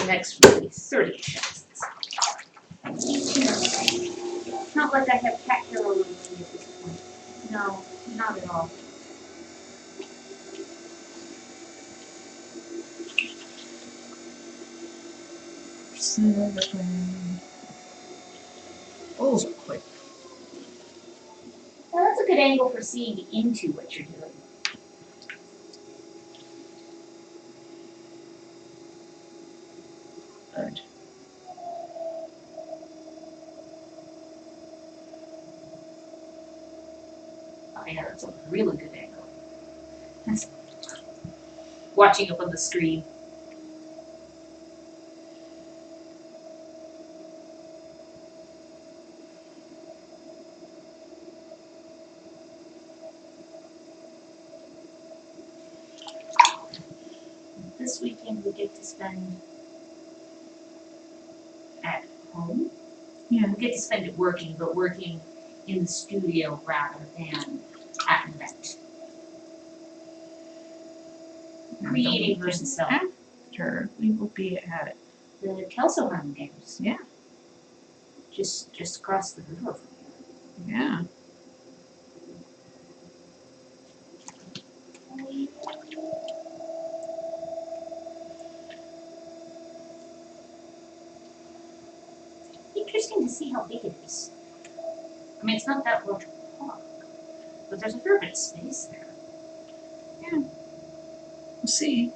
Next will be 30 inches. Not like I have cat hair all over me at this point. No, not at all. Bowls are quick. Now that's a good angle for seeing into what you're doing. Good. Oh yeah, that's a really good angle. Watching up on the screen. This weekend we get to spend at home. Yeah. We get to spend it working, but working in the studio rather than at an event. Creating versus selling. After we will be at The Kelso Hunting Games. Yeah. Just across the river from here. yeah. Interesting to see how big it is. I mean, it's not that large of a park, but there's a fair bit of space there. We'll see.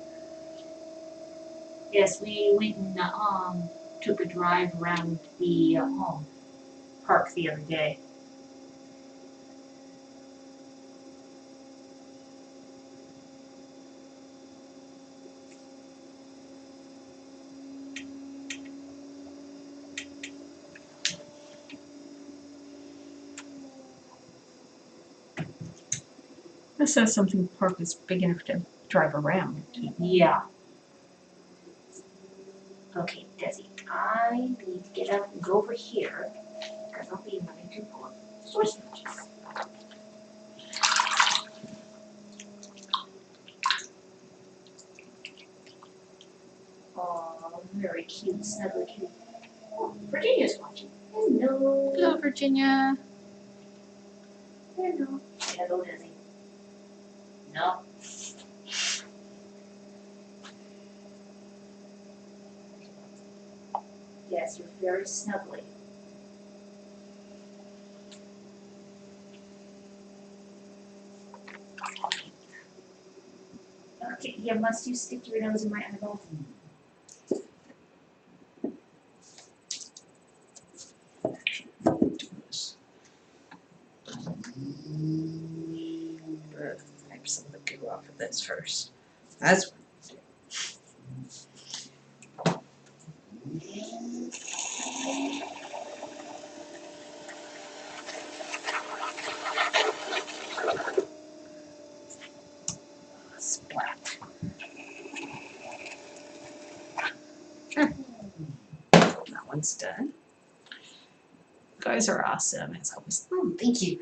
Yes, we went and took a drive around the park the other day. This says something park is big enough to drive around. Yeah. Okay, Desi, I need to get up and go over here because I'll be running to pull up source matches. very cute, snuggly kitty. Oh, Virginia's watching. Hello. Hello, Virginia. Hello. Hello, Desi. No. Yes, you're very snuggly. Okay, yeah, must you stick your nose in my eyeball? Wipe some of the goo off of this first. That's splat. That one's done. You guys are awesome, as always. Oh, thank you.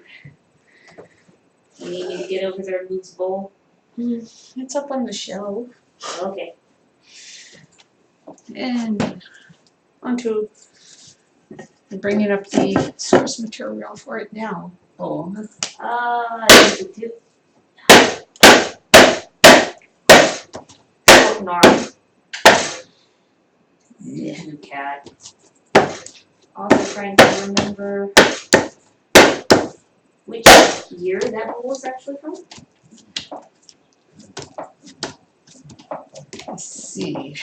You need me to get over there and move the bowl? It's up on the shelf. Okay. And Onto I'm bringing up the source material for it now. oh, Do. Oh, Nora. yeah. You cat. Also trying to remember which year that bowl was actually from. Let's see.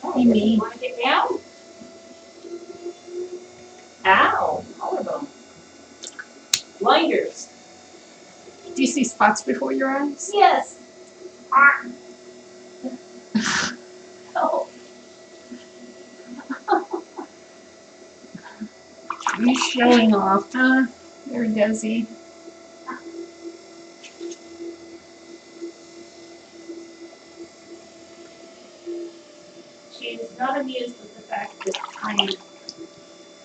Oh, Hey, me. you wanna get down? Ow, collarbone. Blinders. Do you see spots before your eyes? Yes. Ah. Oh. You showing off, huh? There, Desi. She is not amused with the fact that I am.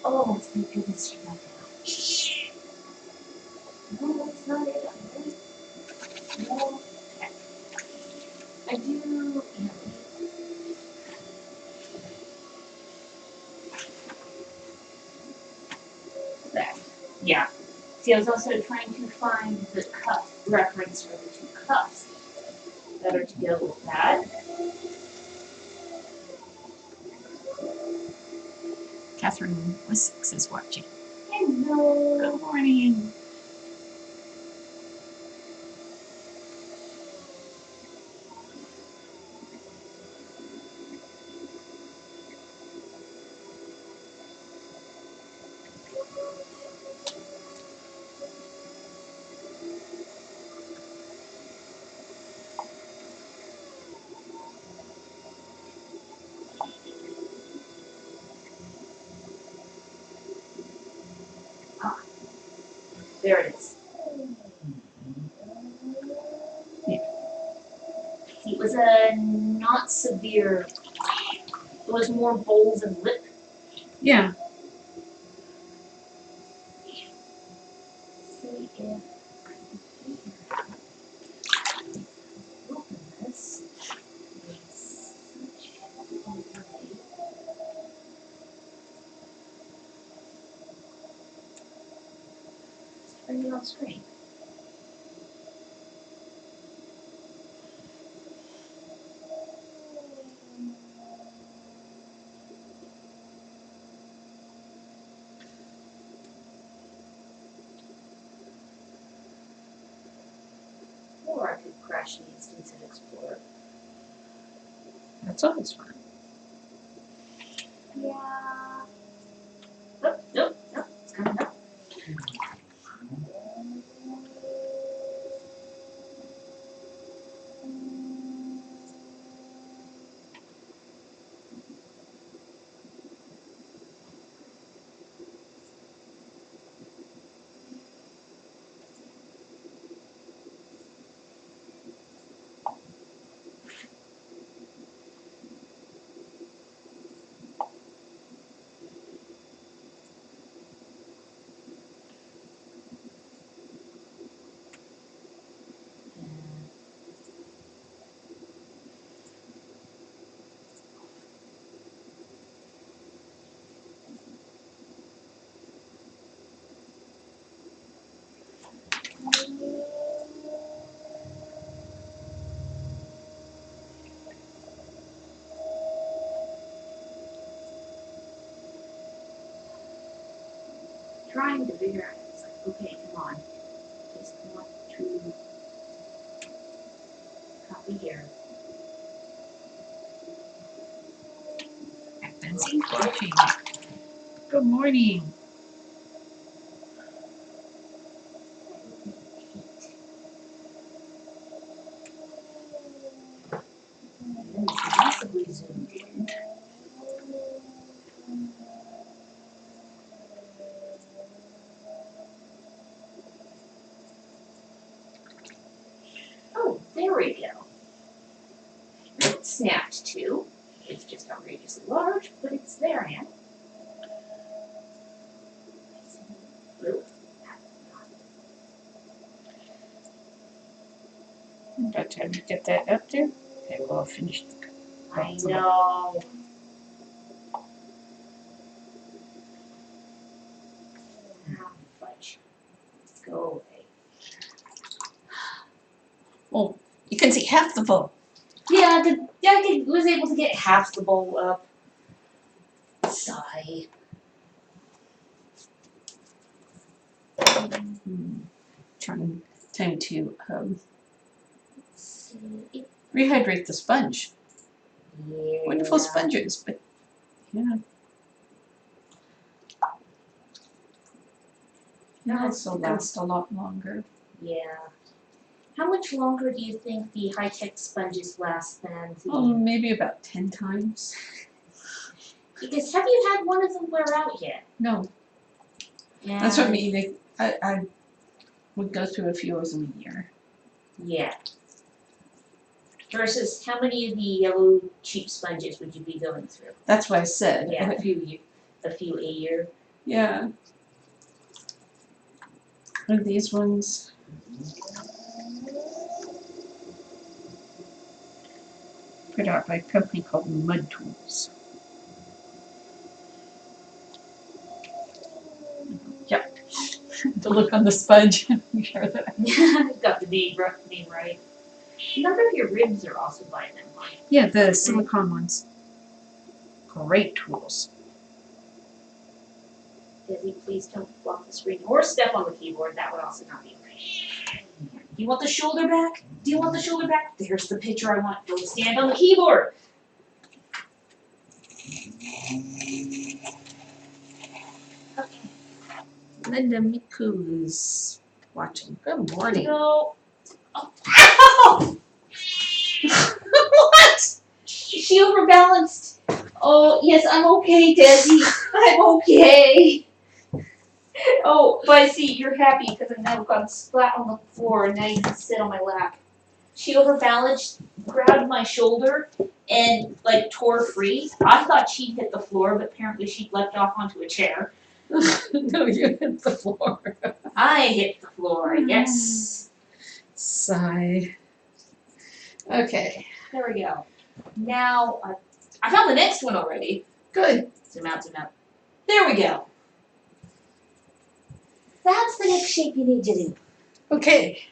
Oh, thank goodness she got down. No, that's not it. No. I do. That. Yeah. See, I was also trying to find the cuff reference for the two cuffs that are to go with that. Catherine Wessex is watching. Hello. Good morning. There it is. Yeah. See, it was a not severe. It was more bowls and lip. Yeah. See if open this with such a way. Just bring it on screen. Or I could crash the instance and explore. That's always fun. Yeah. Nope, nope, nope. It's coming up. trying to figure out. It's like, okay, come on. Just want to copy here. Benzie's watching. Good morning. And it's possibly zoomed in. Oh, there we go. That snapped too. It's just outrageously large, but it's there now. Blue. About time to get that up there. Okay, we'll finish. I know. Ah, fudge. Let's go away. Oh, you can see half the bowl. Yeah, I was able to get half the bowl up. Sigh. Trying time to See. rehydrate the sponge. Yeah. Wonderful sponges, but yeah. They also last a lot longer. Yeah. How much longer do you think the high-tech sponges last than the... Oh, maybe about 10 times. Because have you had one of them wear out yet? No, Yeah. that's what I mean. I would go through a few of them a year. Yeah. Versus how many of the yellow cheap sponges would you be going through? That's what I said. Yeah, a few a year. Yeah. And these ones. Put out by a company called Mud Tools. Yep. The look on the sponge. I'm sure that. Got the name right. A number of your ribs are also by them, huh? Yeah, the silicone ones. Great tools. Desi, please don't block the screen or step on the keyboard. That would also not be okay. Do you want the shoulder back? Do you want the shoulder back? There's the picture I want. Don't stand on the keyboard. Okay. Linda Miku's watching. Good morning. So, oh. What? She overbalanced. Oh, yes, I'm okay, Desi. I'm okay. Oh, but I see you're happy because I've now gone splat on the floor and now you can sit on my lap. She overbalanced, grabbed my shoulder, and like tore free. I thought she hit the floor, but apparently she leapt off onto a chair. No, you hit the floor. I hit the floor, yes. Sigh. Okay. There we go. Now, I found the next one already. Good. Zoom out, zoom out. There we go. That's the next shape you need to do. Okay.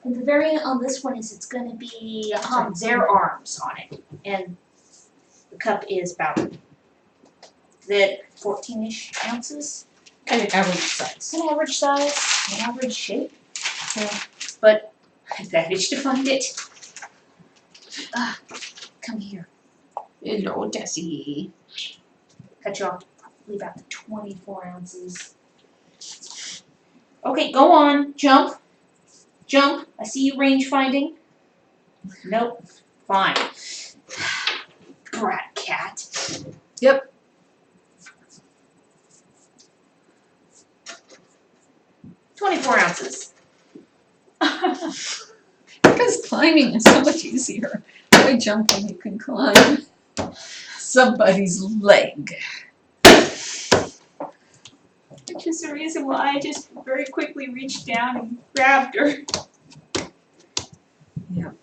And the variant on this one is it's going to be their arms on it. And the cup is about 14-ish ounces. Kind of average size. It's an average size, an average shape. So, but I managed to find it. Come here. Hello, Desi. Cut you off probably about 24 ounces. Okay, go on. Jump. Jump. I see you range finding. Nope. Fine. Brat cat. Yep. $24 ounces. Because climbing is so much easier. Why jump when you can climb somebody's leg? Which is the reason why I just very quickly reached down and grabbed her. Yep.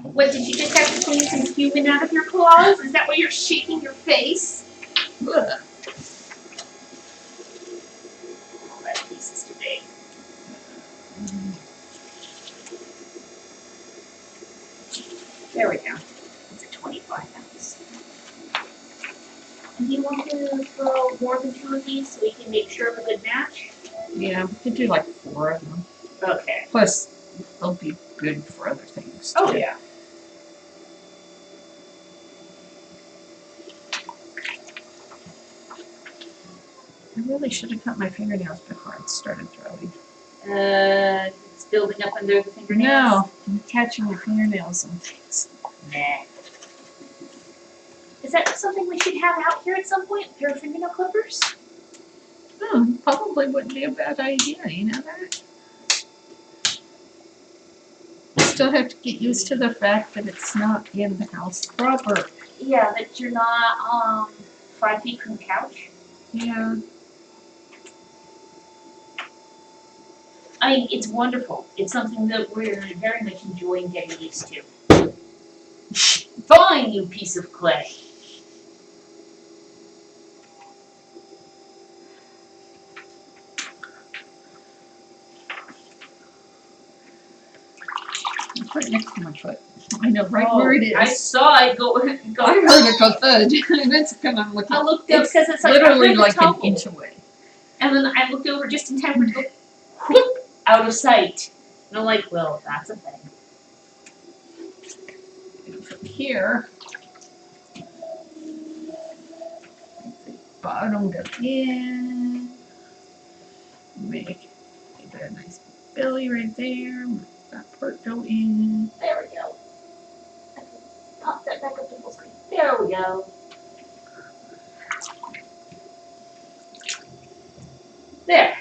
What, did you just have to clean some human out of your claws? Is that why you're shaking your face? Ugh. Oh, that piece is too big. There we go. It's a 25 ounce. And do you want to more than 2 of these so we can make sure of a good match? Yeah, we could do like 4 of them. Okay. Plus, they'll be good for other things. Oh too. yeah. I really should have cut my fingernails before I started throwing. It's building up under the fingernails. No, I'm catching my fingernails and things. Nah. Is that something we should have out here at some point? A pair of fingernail clippers? Probably wouldn't be a bad idea, you know that? Still have to get used to the fact that it's not in the house proper. Yeah, that you're not 5 feet from the couch. Yeah. I mean, it's wonderful. It's something that we're very much enjoying getting used to. Fine, you piece of clay. I put it next to my foot. I know right where it is. I saw it go. I heard it go thud. And it's kind of looking. I looked up because it's like literally I like an topple. inch away. And then I looked over just in time for it to go whoop, out of sight. And I'm like, well, that's a thing. And from here, the bottom goes in. Make a nice belly right there. Let that part go in. There we go. I can pop that back up to full screen. There we go. There.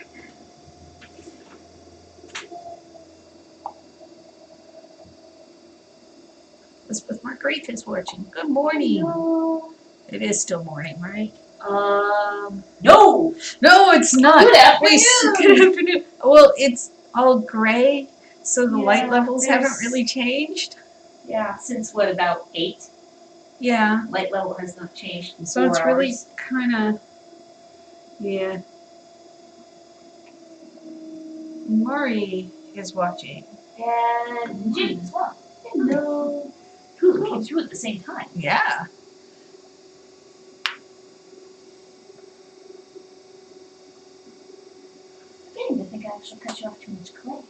Elizabeth Marguerite is watching. Good morning. No. It is still morning, right? No. No, it's not. Good afternoon. Good afternoon. Well, it's all gray, so the light Yeah, levels haven't there's- really changed. Yeah, since what, about 8? Yeah, Light level has not changed in so 4 it's really hours. kind of, yeah. Mari is watching. And Jim as well. Hello. Ooh, came through at the same time. Yeah. I'm beginning to think I actually cut you off too much clay.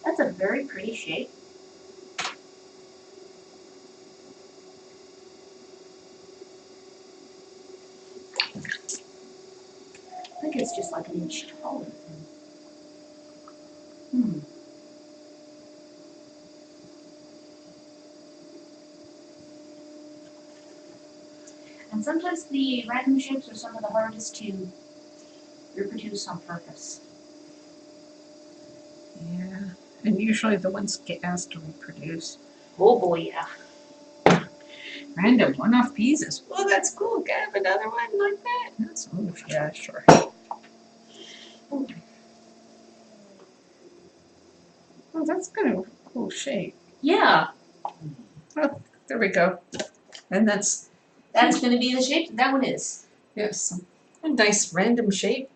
That's a very pretty shape. I think it's just like an inch taller. And sometimes the random shapes are some of the hardest to reproduce on purpose. Yeah. And usually the ones get asked to reproduce. Oh boy, yeah. Random one-off pieces. Well, that's cool. Can I have another one like that? That's, oh, yeah, sure. Oh, that's kind of a cool shape. Yeah, Oh, there we go. And that's, that's gonna be the shape that one is. Yes, a nice random shape.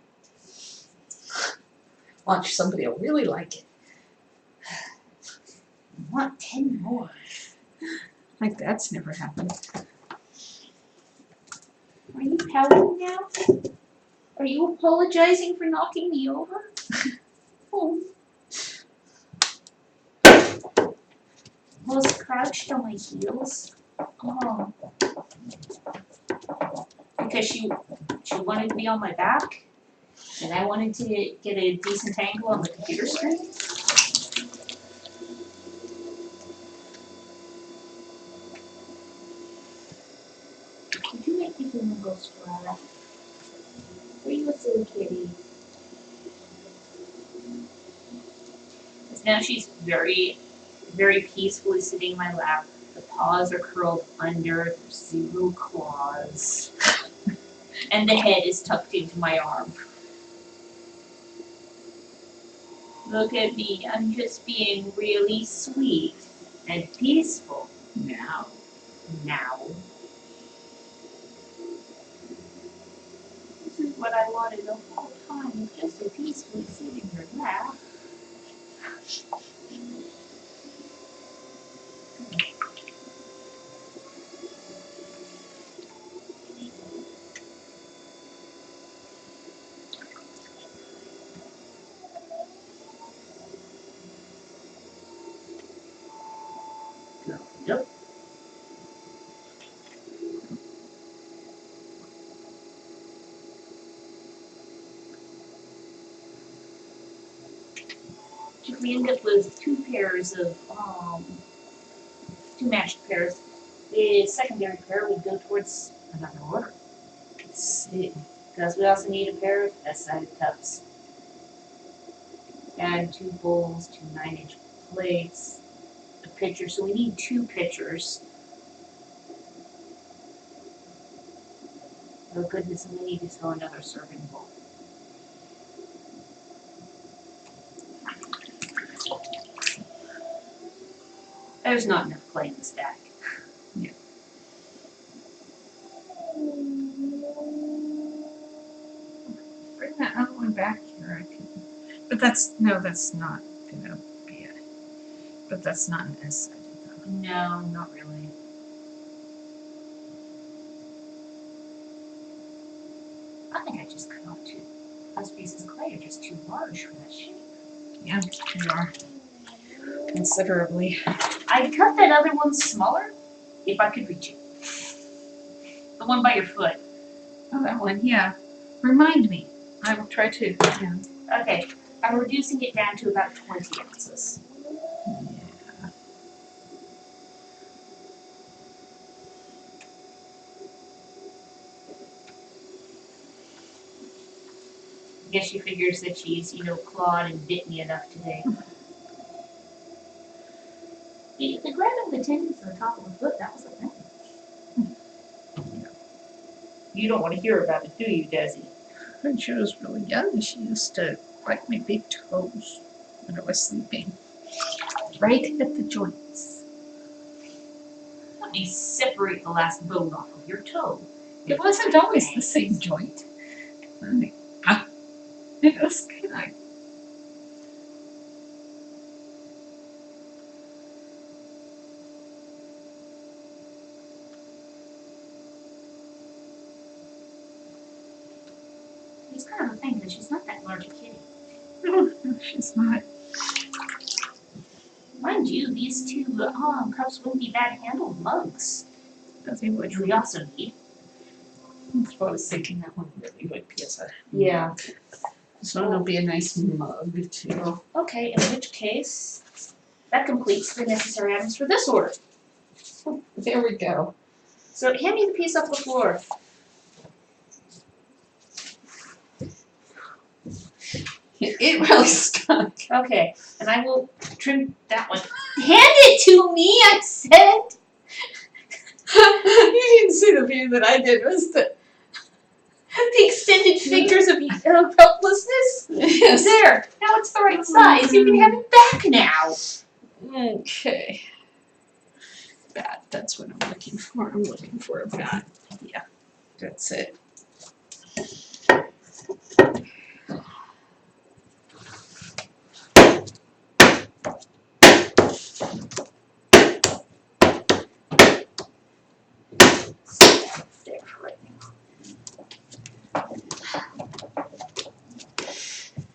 Watch, somebody will really like it. I want 10 more. like that's never happened. Are you pouting now? Are you apologizing for knocking me over? Oh. Was crouched on my heels. Oh. Because she wanted to be on my back, and I wanted to get a decent angle on the computer screen. Did you make the human go splat? Were you a silly kitty? Because now she's very, very peacefully sitting in my lap. The paws are curled under, there's 0 claws. And the head is tucked into my arm. Look at me, I'm just being really sweet and peaceful now. This is what I wanted the whole time, just to peacefully sit in your lap. we end up with two matched pairs. The secondary pair would go towards another order. Let's see. Because we also need a pair of S-sided cups. And 2 bowls, 2 9-inch plates, a pitcher. So we need 2 pitchers. Oh goodness, and we need to throw another serving bowl. There's not enough clay in the stack. Bring that other one back here. I can. But that's not gonna be it. But that's not an S-sided though. No, not really. I think I just cut off 2. Those pieces of clay are just too large for that shape. Yeah, they are. Considerably. I'd cut that other one smaller if I could reach it. The one by your foot. Oh, that one, yeah. Remind me. I will try to. Yeah. Okay, I'm reducing it down to about 20 ounces. Yeah. I guess she figures that she's, clawed and bit me enough today. The grabbing the tendons on the top of the foot, that was a thing. You don't want to hear about it, do you, Desi? When she was really young, she used to bite my big toes when I was sleeping. Right at the joints. Let me separate the last bone off of your toe. It wasn't always the same joint. It was kind of. It's kind of a thing because she's not that large a kitty. No, she's not. Mind you, these 2 cups wouldn't be bad handled mugs, They would. which we also need. That's what I was thinking. That one really would be as a. Yeah. So it'll be a nice mug too. Okay, in which case, that completes the necessary items for this order. There we go. So hand me the piece off the floor. It really stuck. Okay, and I will trim that one. Hand it to me, I said! You didn't see the view that I did, was the extended fingers of helplessness. yes. There, now it's the right size. You can have it back now. Okay. Bat, that's what I'm looking for. I'm looking for a bat. Yeah, that's it. There for right now.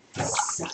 So.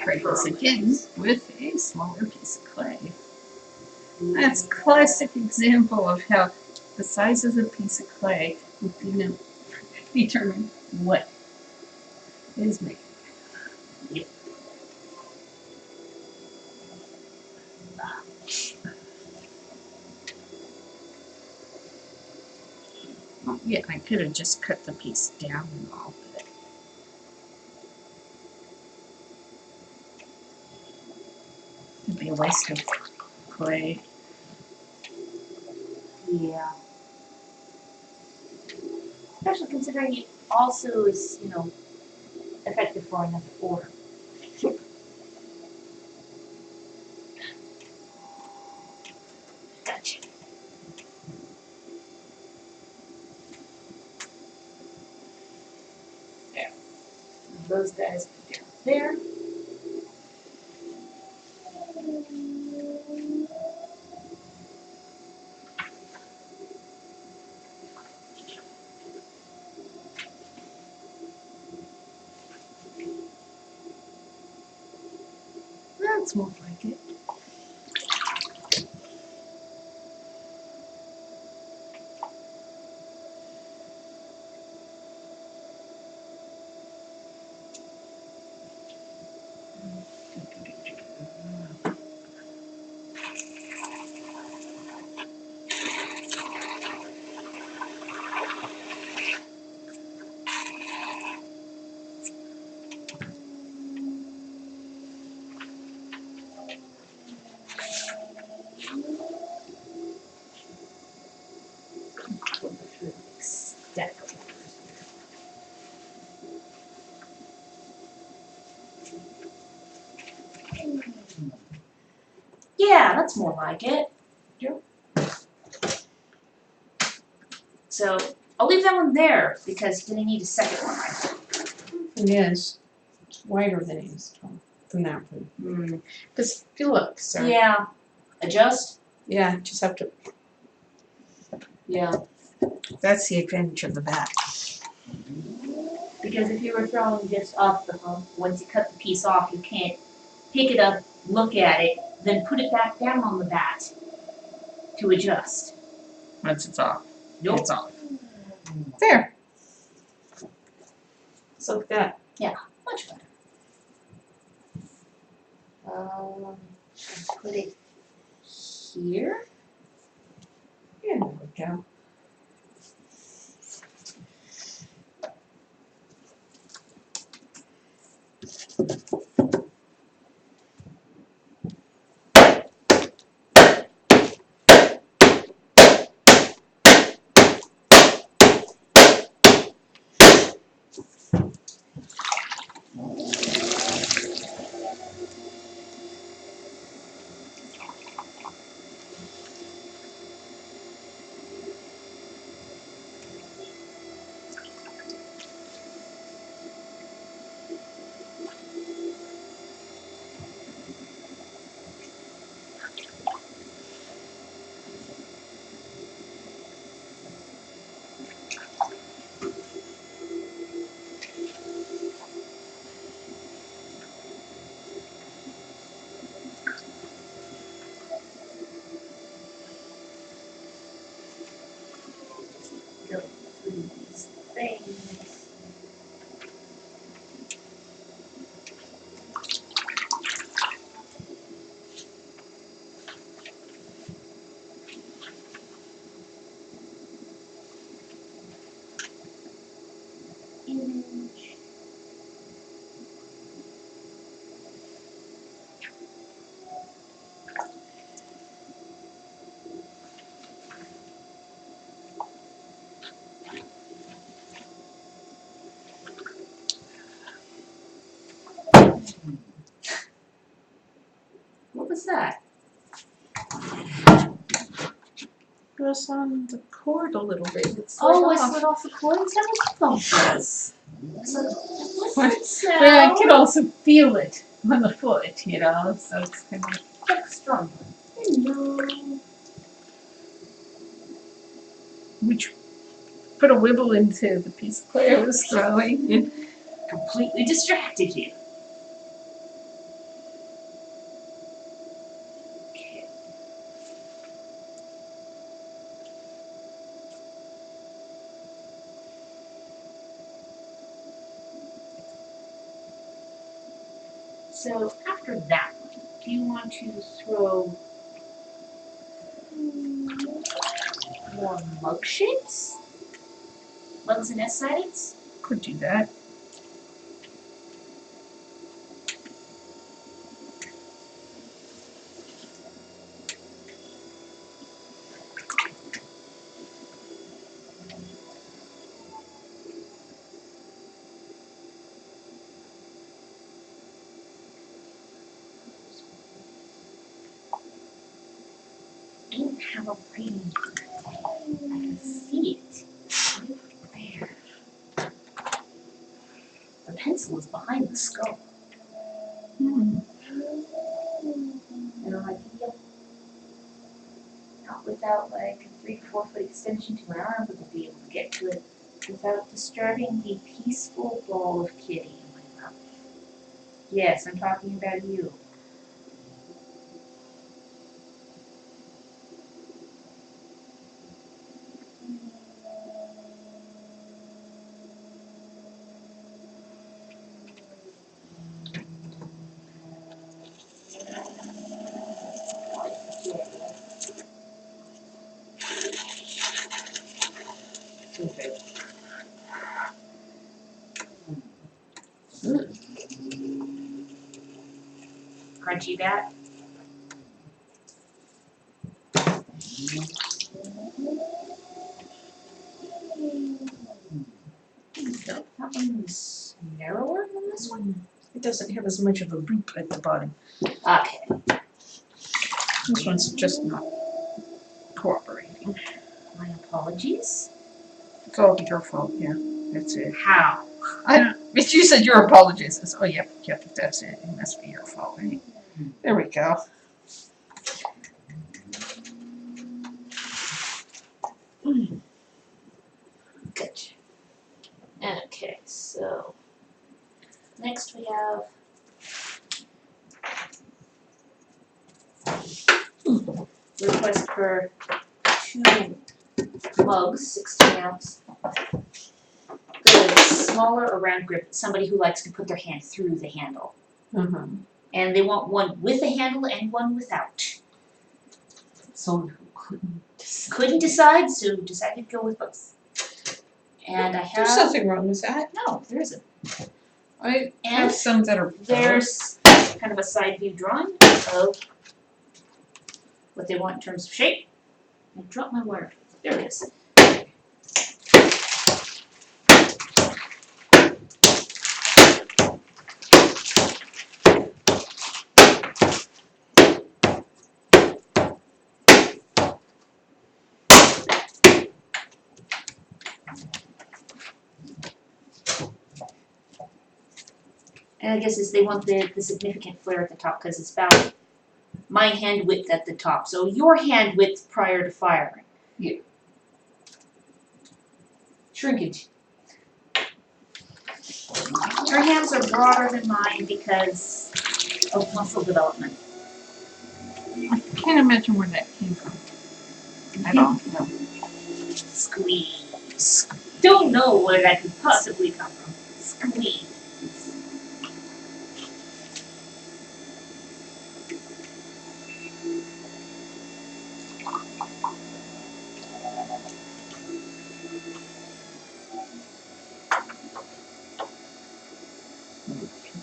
Try this again with a smaller piece of clay. That's a classic example of how the size of the piece of clay will determine what is made. Yep. Well, yeah, I could have just cut the piece down and all, but it'd be a waste of clay. Yeah. Especially considering it also is, effective for another order. Gotcha. those guys down there. That's more like it. Stack of papers. Yeah, that's more like it. Yep. So I'll leave that one there because you're gonna need a second one, right? It is. It's wider than it is than that one. Because if you look, sir. Yeah. Adjust? Yeah, just have to. Yeah. That's the advantage of the back. Because if you were throwing just off the hump, once you cut the piece off, you can't pick it up, look at it, then put it back down on the bat to adjust. Once it's off, Nope. it's off. There. So like that. Much better. Put it here. Yeah, there we go. Go through these things. Image. What was that? Goes on the cord a little bit. It's Oh, like I slid off the cord. Is that what the thump was? So, what's What? that sound? But I can also feel it on the foot, you know, so it's kind of Like struggling. Hello. which put a wibble into the piece of clay I was throwing. And Completely distracted you. Okay. So after that one, do you want to throw more mug shapes? Mugs and S-sideds? could do that. I don't have a writing. I can see it. There. pencil is behind the skull. Hmm. And I'm like, yep. Not without like a 3 to 4 foot extension to my arm, but to be able to get to it without disturbing the peaceful ball of kitty in my mouth. Yes, I'm talking about you. Crunchy bat. Nope, that one is narrower than this one. It doesn't have as much of a loop at the bottom. Okay. This one's just not cooperating. My apologies. It's all your fault, yeah. That's it. How? I don't, but you said your apologies. It's, oh, yep, that's it. It must be your fault, right? There we go. Gotcha. Okay, so next we have request for 2 mugs, 16 ounce. The smaller or round grip, somebody who likes to put their hand through the handle. Uh-huh. And they want one with a handle and one without. Someone who Couldn't decide, so decided to go with both. And I There's have, nothing wrong with that. no, there isn't. I And have some that are there's kind of a side view drawing of what they want in terms of shape. I dropped my wire. There it is. And I guess is they want the significant flare at the top because it's about my hand width at the top. So your hand width prior to firing. Yeah. Shrinkage. Her hands are broader than mine because of muscle development. I can't imagine where that came from. At all. No. Squeeze. Don't know where that could possibly come from. Squeeze.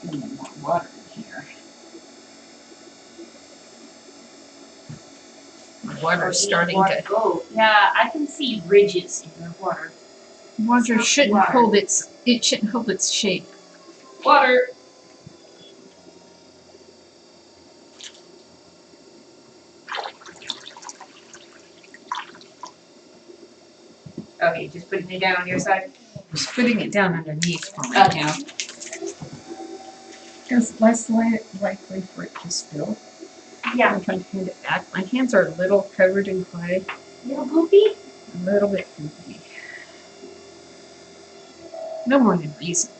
Getting more water in here. The water's starting to. Oh, yeah, I can see ridges in the water. Water It's shouldn't water. hold its. It shouldn't hold its shape. Water. Okay, just putting it down on your side. Just putting it down underneath for right Okay. now. Because less likely for it to spill. Yeah. I'm trying to hand it back. My hands are a little covered in clay. Little poopy. A little bit goopy. No more than reason.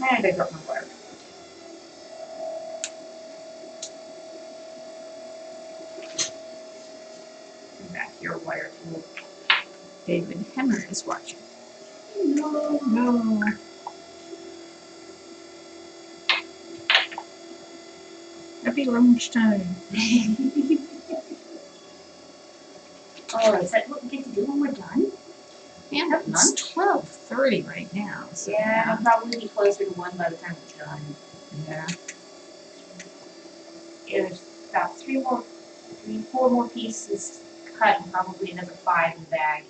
And I dropped my wire. Bring back your wire tool. David Hemmer is watching. No. No. Happy lunchtime. Oh, is that what we get to do when we're done? And Have it's lunch? 12:30 right now. So Yeah, I'll probably be closer to 1 by the time it's done. yeah. There's about 4 more pieces cut and probably another 5 in the bag.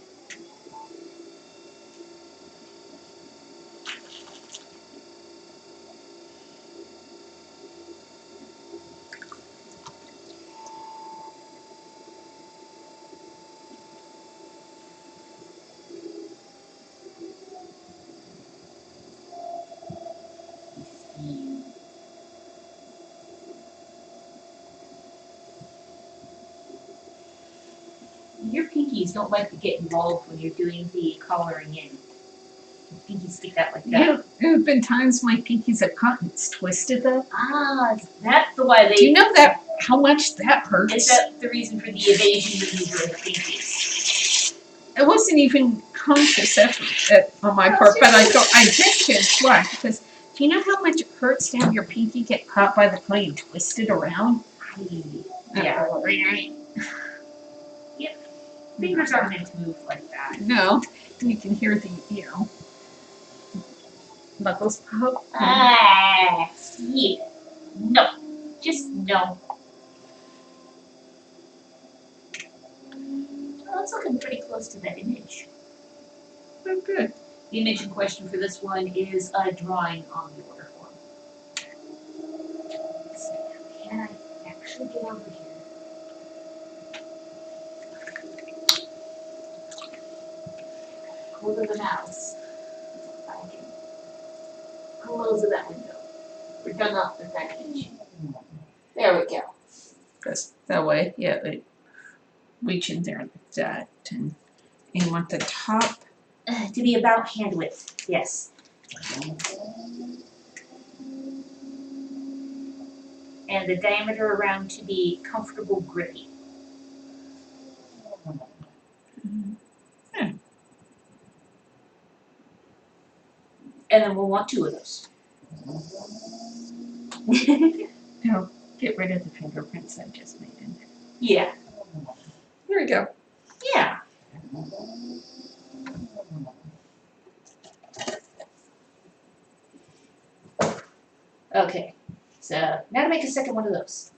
Your pinkies don't like to get involved when you're doing the coloring in. Your pinkies stick out like that. Yeah, there have been times my pinkies have caught and it's twisted though. Ah, that's the why they. Do you know that how much that hurts? Is that the reason for the evasion maneuver in the pinkies? It wasn't even conscious effort on my part, but I did guess why. Because do you know how much it hurts to have your pinky get caught by the clay and twisted around? Yeah. Oh, right. Yep. Fingers aren't meant to move like that. No, you can hear the knuckles pop. Ah, yeah. No. Just no. Well, it's looking pretty close to that image. Oh, good. The image in question for this one is a drawing on the order form. So, can I actually get over here? Go to the mouse. I can close that window. We're done up with that image. There we go. Because that way, yeah, they reach in there like that. And you want the top. To be about hand width, yes. And the diameter around to be comfortable grippy. Yeah. And then we'll want 2 of those. No, get rid of the fingerprints I just made in there. Yeah. There we go. Yeah. Okay. So now to make a second one of those.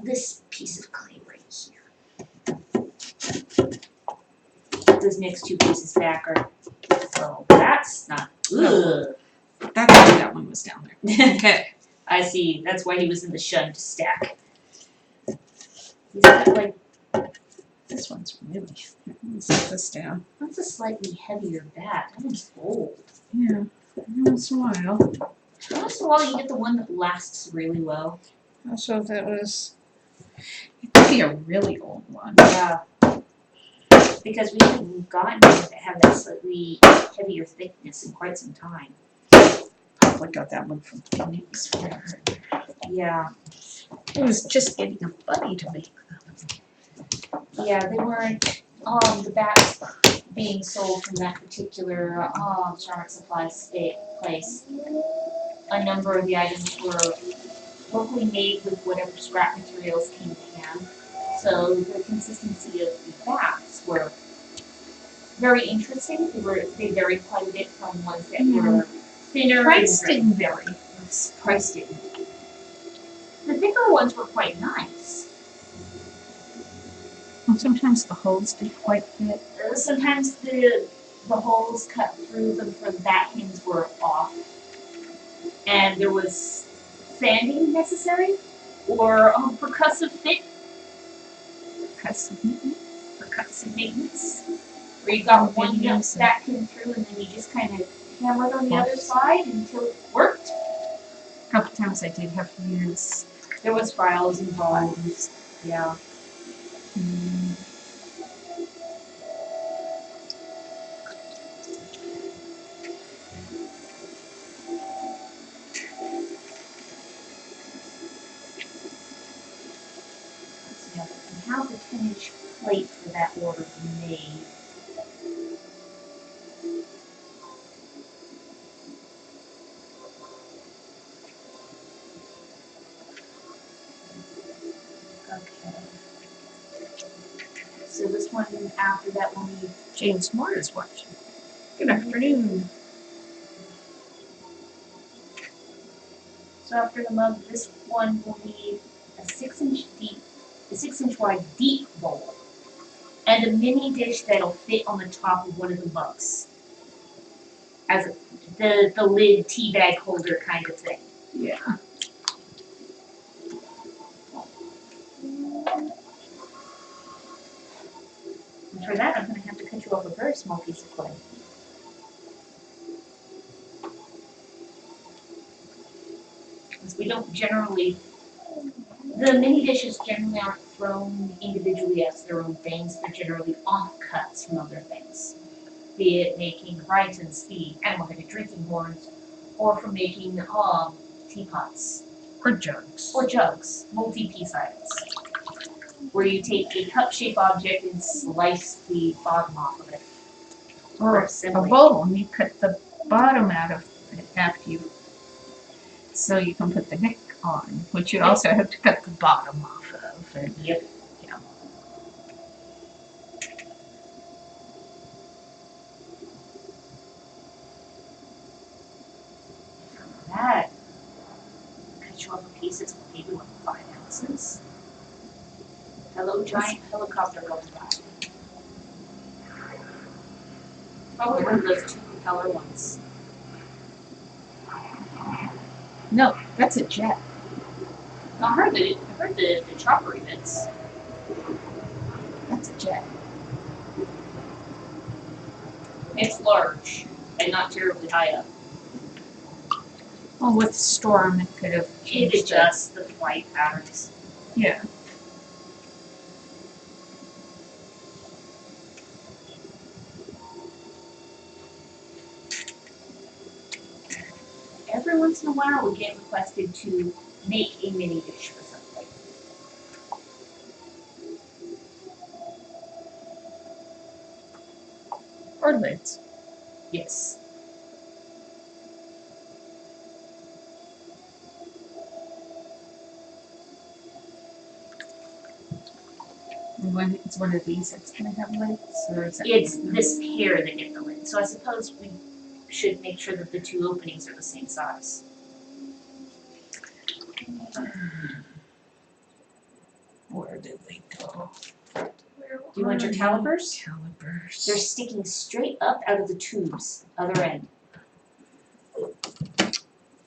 This piece of clay right here. Those next 2 pieces back are, so that's not, ugh. That's why that one was down there. Okay. I see, that's why he was in the shunned stack. He's got like, This one's really. Let me set this down. that's a slightly heavier bat. That one's bold. Yeah. Once in a while. Once in a while you get the one that lasts really well. Also, that was. It could be a really old one. Yeah. Because we haven't gotten to have that slightly heavier thickness in quite some time. Probably got that one from Phoenix. Yeah. It was just getting a buddy to make them. Yeah, they weren't, the bats being sold from that particular, Charlotte Supply place. A number of the items were locally made with whatever scrap materials came to hand. So the consistency of the bats were very interesting. They varied quite a bit from ones that were thinner. Price and didn't vary. Price didn't. The thicker ones were quite nice. Well, sometimes the holes did quite fit. Sometimes the holes cut through them for the bat pins were off, and there was sanding necessary, or percussive fit. Percussive maintenance. Where you got one bat pin through, and then you just kind of hammered on the other side until it worked. A couple times I did have to use. There was files involved. Yeah. And how the 10-inch plate for that order be made. Okay. So this one after that will need James Moore is watching. Good afternoon. So after the mug, this one will need a 6-inch wide deep bowl, and a mini dish that'll fit on the top of one of the mugs, as the lid tea bag holder kind of thing. Yeah. And for that, I'm going to have to cut you off a very small piece of clay. Because we don't generally, the mini dishes generally aren't thrown individually as their own things. They're generally offcuts from other things. Be it making Brighton's the animal-headed drinking horns, or from making teapots. Or jugs. Or jugs, multi-piece items. Where you take a cup-shaped object and slice the bottom off of it. Or a assembly. bowl, and you cut the bottom out of it after you, so you can put the neck on, which you also have to cut the bottom off of. And, Yep. yeah. That cut you off a piece that's maybe 5 ounces. Hello, giant helicopter going by. Probably one of those 2 propeller ones. No, that's a jet. I heard the chopper events. That's a jet. It's large and not terribly high up. Well, with the storm, it could have It changed it. adjusts the flight patterns. Yeah. Every once in a while, we get requested to make a mini dish for something. Or lids. Yes. And it's one of these that's going to have lids? Or is that It's this pair that get the lid. So I suppose we should make sure that the 2 openings are the same size. Where did they go? Do you want your calipers? Calipers. They're sticking straight up out of the tubes, other end.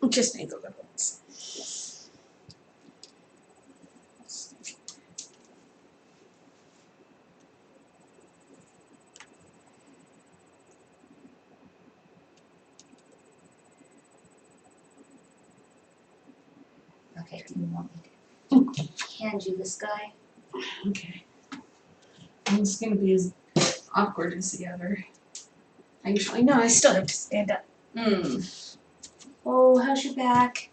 Just need the little ones. Okay, do you want me to hand you this guy? Okay. It's gonna be as awkward as the other. Actually, no, I still have to stand up. Oh, how's your back?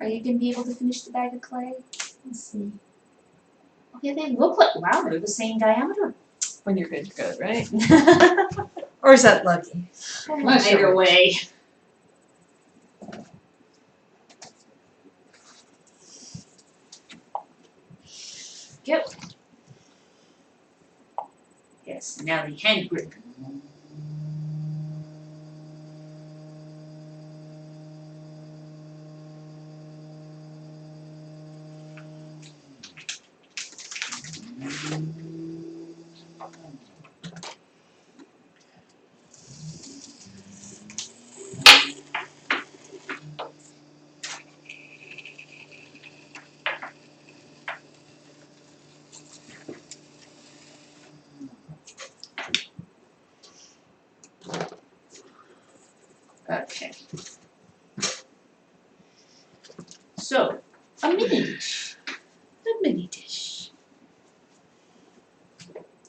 Are you gonna be able to finish the bag of clay? Let's see. Okay, they look like, wow, they're the same diameter. When you're good, good, right? Or is that lucky? Either way. Go. Yes, now the hand grip. Okay. So, a mini dish. A mini dish.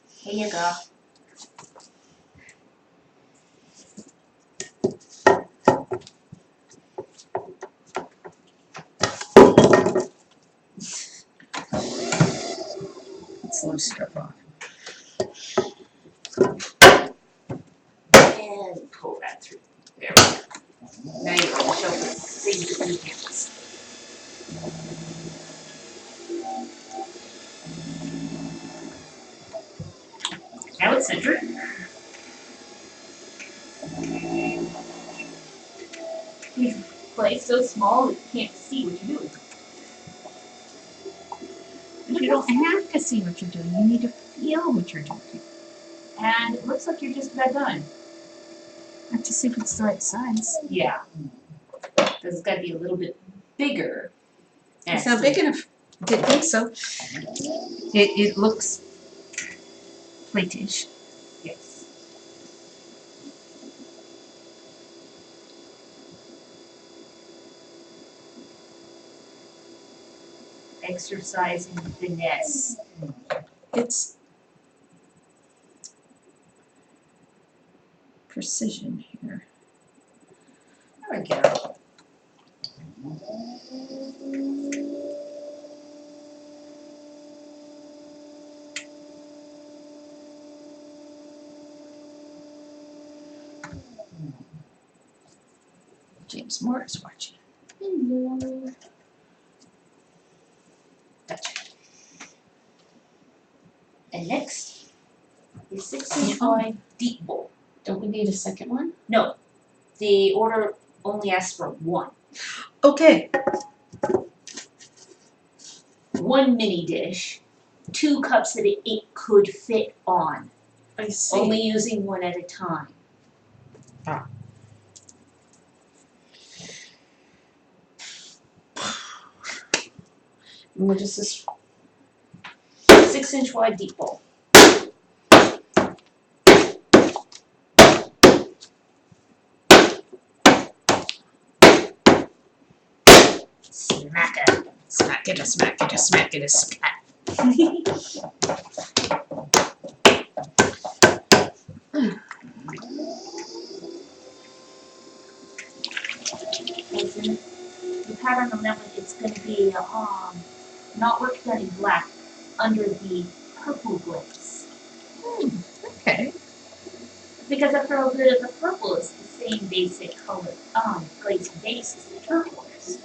Here you go. Let's loose stuff off. And pull that through. There we go. Now you can show the things that you hands. Now it's centered. Please play so small that you can't see what you're doing. But you don't have to see what you're doing. You need to feel what you're doing. And it looks like you're just about done. Have to see if it's the right size. Yeah. Because it's got to be a little bit bigger. It's not big enough. Didn't think so. It looks platish. Yes. exercising finesse. It's Precision here. There we go. James Moore is watching. Hello. Gotcha. And next is 6-inch wide deep bowl. don't we need a second one? No, the order only asks for one. Okay. One mini dish, 2 cups that it could fit on, I see. only using one at a time. And what is this? 6-inch wide deep bowl. Smack it. Smack it, a smack it, a smack it, a smack. The pattern on that one, it's going to be not work done in black under the purple glaze. Okay. Because after all, the purple is the same basic color, glaze base as the turquoise.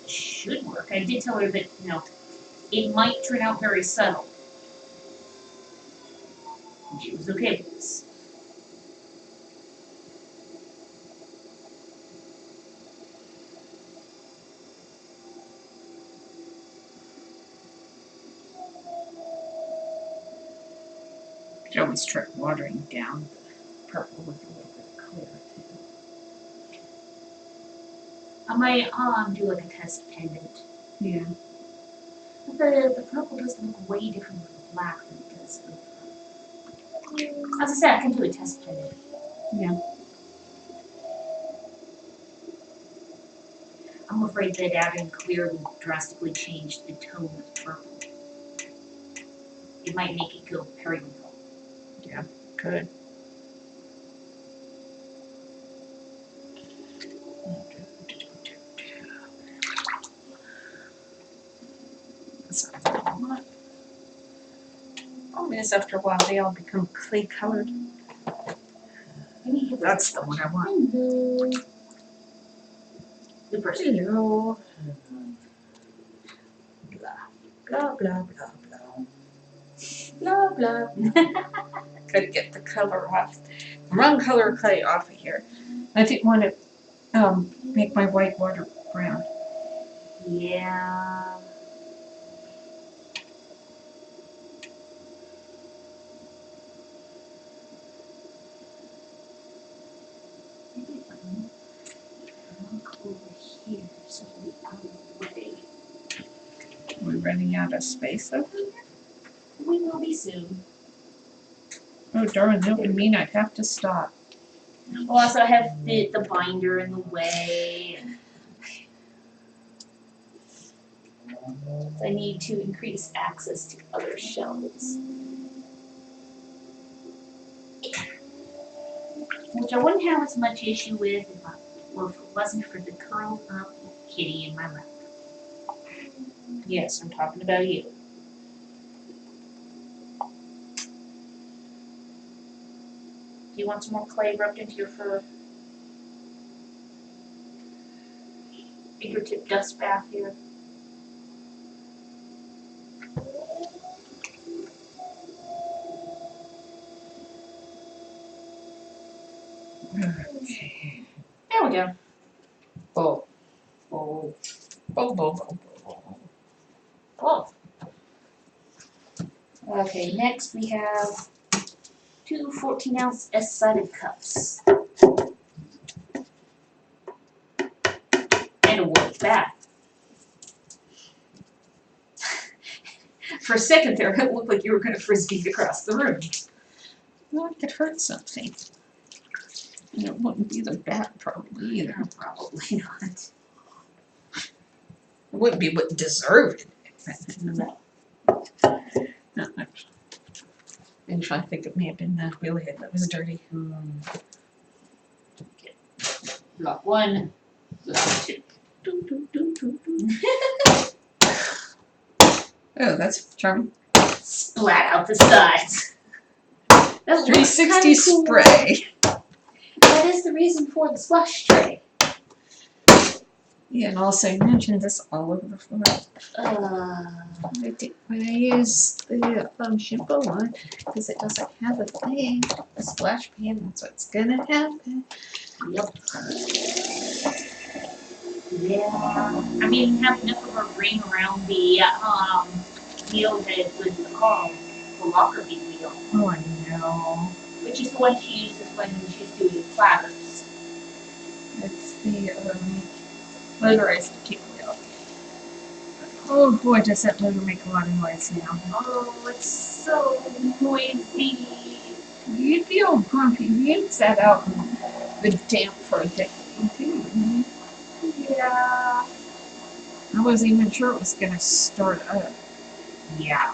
It should work. I did tell her that, it might turn out very subtle. And she was okay with this. Could always try watering down the purple with a little bit of clear too. I might do like a test pendant. Yeah. The purple does look way different with the black than it does with. As I said, I can do a test pendant. Yeah. I'm afraid that adding clear will drastically change the tone of the purple. It might make it go periwinkle. Good. Oh, yes, after a while they all become clay colored. That's the one I want. Hello. Good person. Hello. Blah, blah, blah, blah. Blah, blah, blah. Gotta get the color off, the wrong color clay off of here. I didn't want to make my white water brown. Yeah. Maybe if I look over here so it'll be out of the way. We're running out of space over here. We will be soon. Oh darn, that would mean I'd have to stop. We'll also have the binder in the way. I need to increase access to other shelves. Which I wouldn't have as much issue with if it wasn't for the curled up kitty in my lap. Yes, I'm talking about you. Do you want some more clay rubbed into your fur? Fingertip dust bath here. Okay. There we go. Oh, Oh. oh, oh, oh, Oh. Okay, next we have 2 14-ounce S-sided cups. And a wood bat. For a second there, it looked like you were going to frisbee it across the room. Well, I could hurt something. And it wouldn't be the bat probably either. Probably not. wouldn't be what deserved it. No. No, actually, I think it may have been the wheelhead that was dirty. Block 1, block 2. Oh, that's charming. Splat out the sides. That looks 360 kinda cool. spray. That is the reason for the splash tray. Yeah, and also you mentioned this all over the floor. When I use the shampoo one, because it doesn't have a thing, a splash pan, that's what's gonna happen. Yep. Yeah. I mean, have enough of a ring around the wheel head with the Lockerbie wheel. Oh, I know. Which is the one she uses when she's doing platters. It's the motorized kick wheel. Oh boy, does that motor make a lot of noise now. Oh, it's so noisy. You'd feel grumpy. You sat out in the damp for a decade too. Yeah. I wasn't even sure it was gonna start up. Yeah.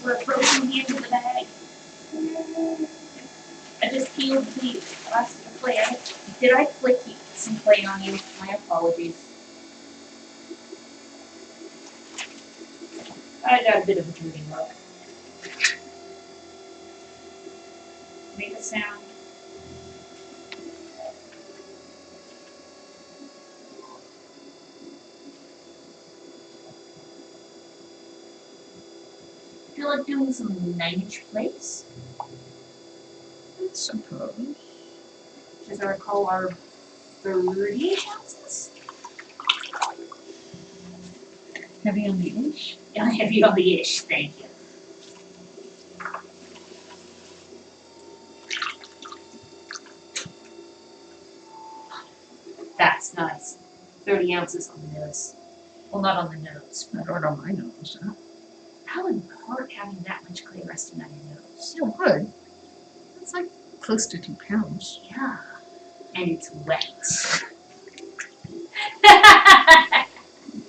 We're approaching the end of the bag. I just peeled the last of the clay. Did I flick some clay on you? My apologies. I got a bit of a dirty look. Make a sound. Feel like doing some 9-inch plates? I suppose. As I recall, are 30 ounces? Heavy on the ish. Yeah, heavy on the ish, thank you. That's nice. 30 ounces on the nose. Well, not on the nose, I but don't know my nose, huh? how would hurt having that much clay resting on your nose? Still would. It's like close to 2 pounds. Yeah. And it's wet.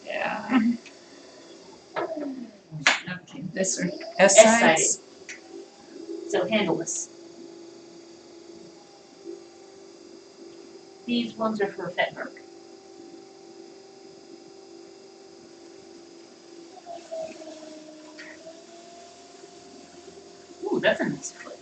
Yeah. Okay, this one. S-sided. S-sides. So handleless. These ones are for Fetberg. Ooh, that's a nice foot.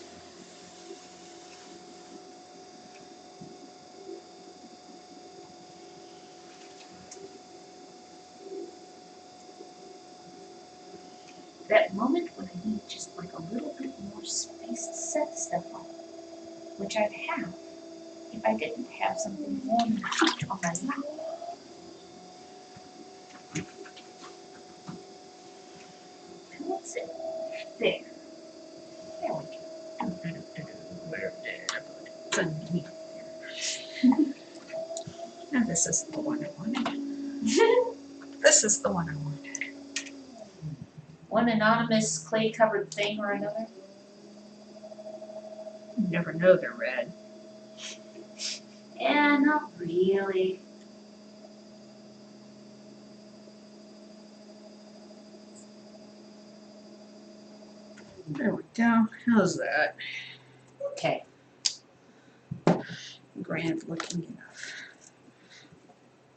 That moment when I need just like a little bit more space to set stuff on, which I'd have if I didn't have something warm and hot on my lap. What's it? There. There we go. Where did I put it? It's underneath there. Now this is the one I wanted. This is the one I wanted. One anonymous clay-covered thing or another. You never know they're red. Yeah, not really. There we go. How's that? Okay. Grand looking enough.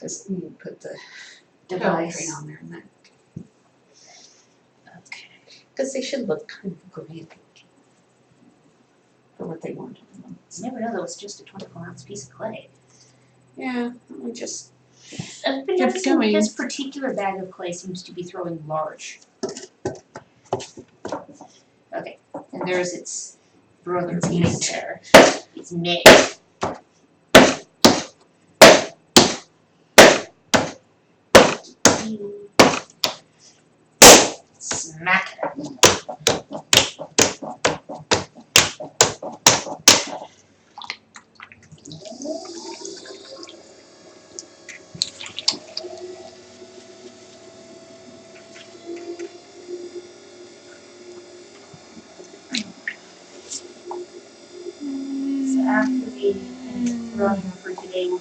Just need to put the Device. poetry on there and that. Okay. Because they should look kind of grand looking for what they wanted. You never know, that was just a 24-ounce piece of clay. Yeah, we just I've been Kept noticing going. this particular bag of clay seems to be throwing large. Okay, and there's its brother It's piece Nate. there. It's Nick. Smack it.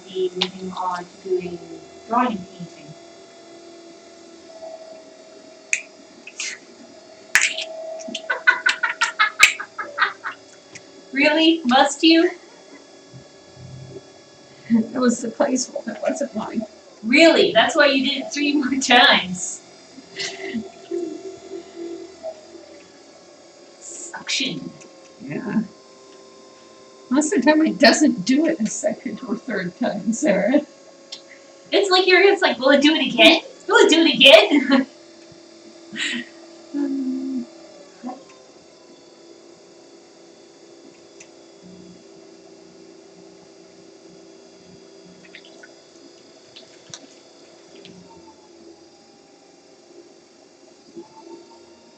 be moving on to doing drawing and painting. Really? Must you? It was the placeholder, it wasn't mine. Really? That's why you did it 3 more times. Suction. Yeah. Most of the time it doesn't do it a second or third time, Sarah. It's like it's like, will it do it again? Will it do it again?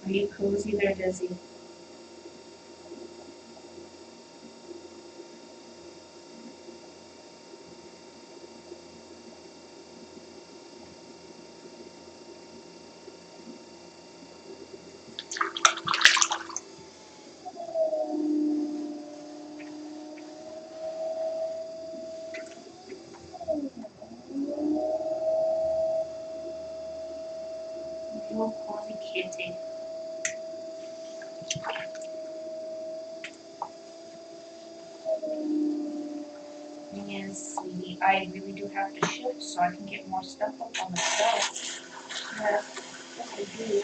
Are you cozy there, Desi? You're cozy kitty. Thing is, sweetie, I really do have to shift so I can get more stuff up on the shelf. Yeah, yes I do.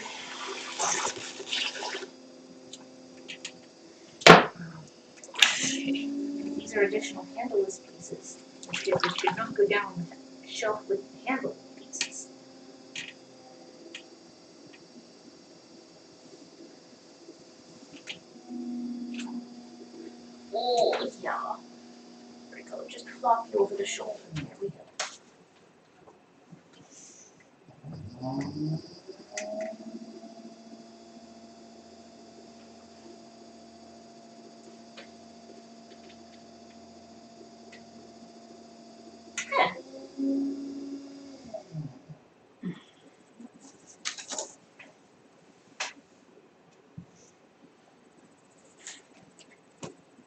These are additional handleless pieces. Which should not go down the shelf with the handle pieces. Oh, yeah. There we go. Just flop you over the shoulder. There we go.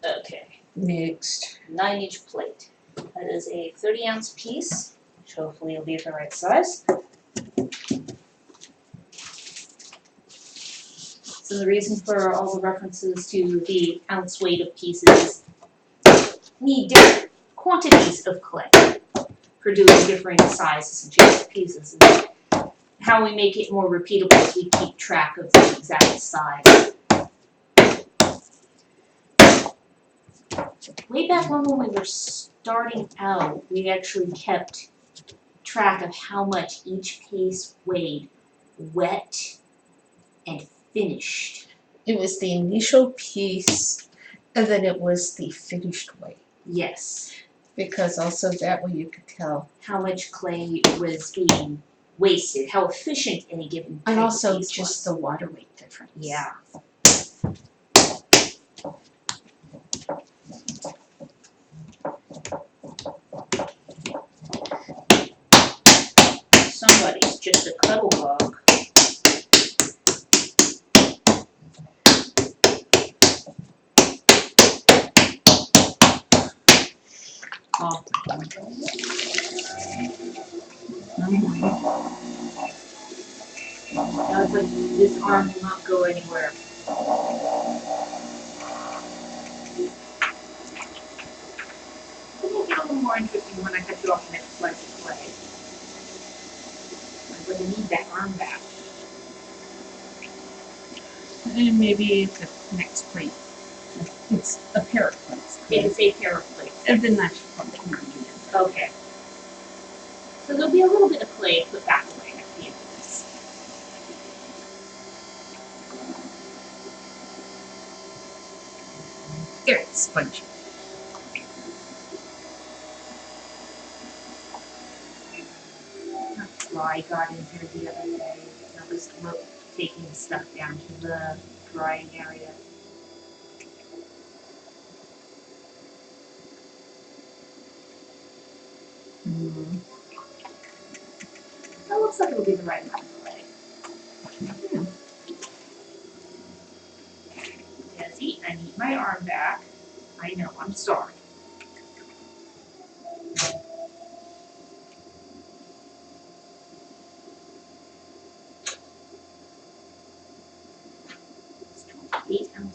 Okay. Next. 9-inch plate. That is a 30-ounce piece, which hopefully will be the right size. So the reason for all the references to the ounce weight of pieces need different quantities of clay for doing different sizes and shapes of pieces. And how we make it more repeatable is we keep track of the exact size. Way back when we were starting out, we actually kept track of how much each piece weighed, wet and finished. It was the initial piece, and then it was the finished weight. Yes. Because also that way you could tell. How much clay was being wasted, how efficient any given And type also of piece just was. the water weight difference. Yeah. Somebody's just a cuddle bug. Oh. Now it's like this arm will not go anywhere. It'll get a little more interesting when I cut you off the next slice of clay. I'm going to need that arm back. And maybe the next plate. It's a pair of plates. It is a pair of plates. And then that should probably come in. Okay. So there'll be a little bit of clay put back away at the end of this. Very spongy. That's why I got in here the other day. I was taking stuff down to the drying area. Mm. That looks like it'll be the right amount of clay. Desi, I need my arm back. I know, I'm sorry.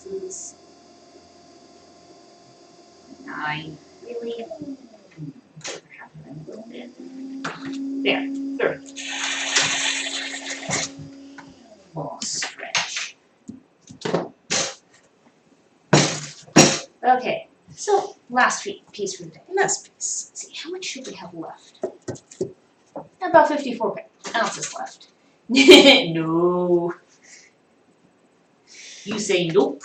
pieces. 9. Really? Half of them go in. There, 30. Full stretch. Okay, so last piece for the day. Last piece. Let's see, how much should we have left? About 54 ounces left. No. You say nope.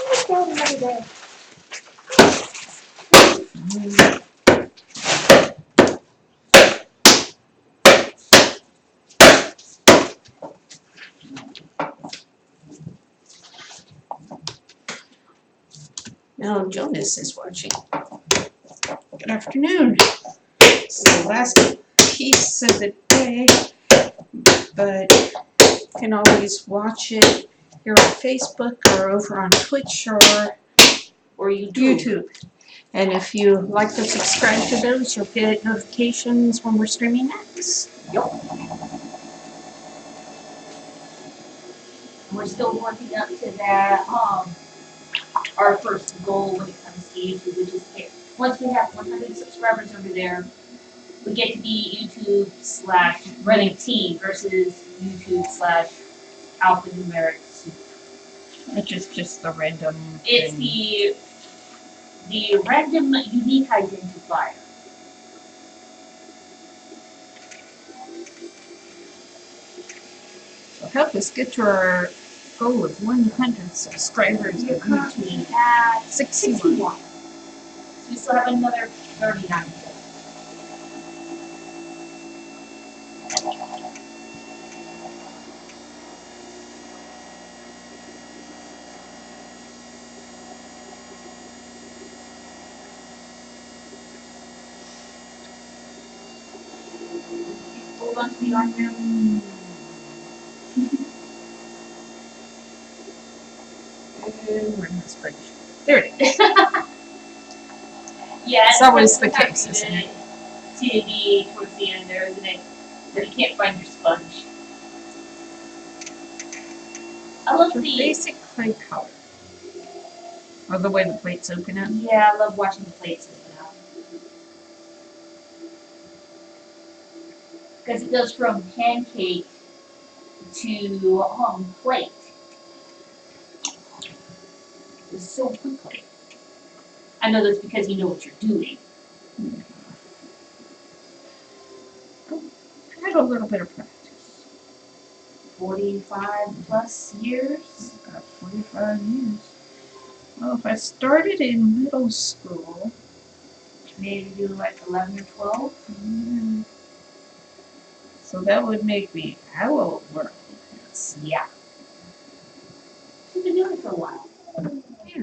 Let's go another day. Now Jonas is watching. Good afternoon. It's the last piece of the day, but you can always watch it here on Facebook or over on Twitch Or YouTube. And if you like to subscribe to those, you'll get notifications when we're streaming next. We're still working up to that, our first goal when it comes to YouTube, which is once we have 100 subscribers over there, we get to be YouTube/Reannag Teine versus YouTube/alphanumeric soup. Which is just the random It's thing. the random unique identifier. So help us get to our goal of 100 subscribers We're on currently YouTube. at 61. 61. So we still have another 39 to go. Hold on to the arm now. And we're in the spreadsheet. There it is. Yeah, It's always the sometimes case, you isn't it? To be towards the end there, isn't it? That you can't find your sponge. I love The the basic clay color. Or the way the plates open up. yeah, I love watching the plates open up. Because it goes from pancake to plate. It's so quickly. I know that's because you know what you're doing. I had a little bit of practice. 45 plus years. About 45 years. Well, if I started in middle school, Maybe do like 11 or 12. so that would make me how old were I? Yes. Yeah. You've been doing it for a while. Yeah.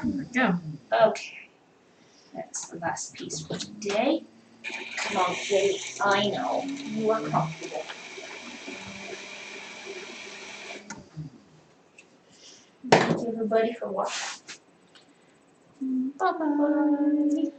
There we go. Okay. That's the last piece for today. Come on, Jay. I know. You are comfortable. Thank you, everybody, for watching. Bye-bye.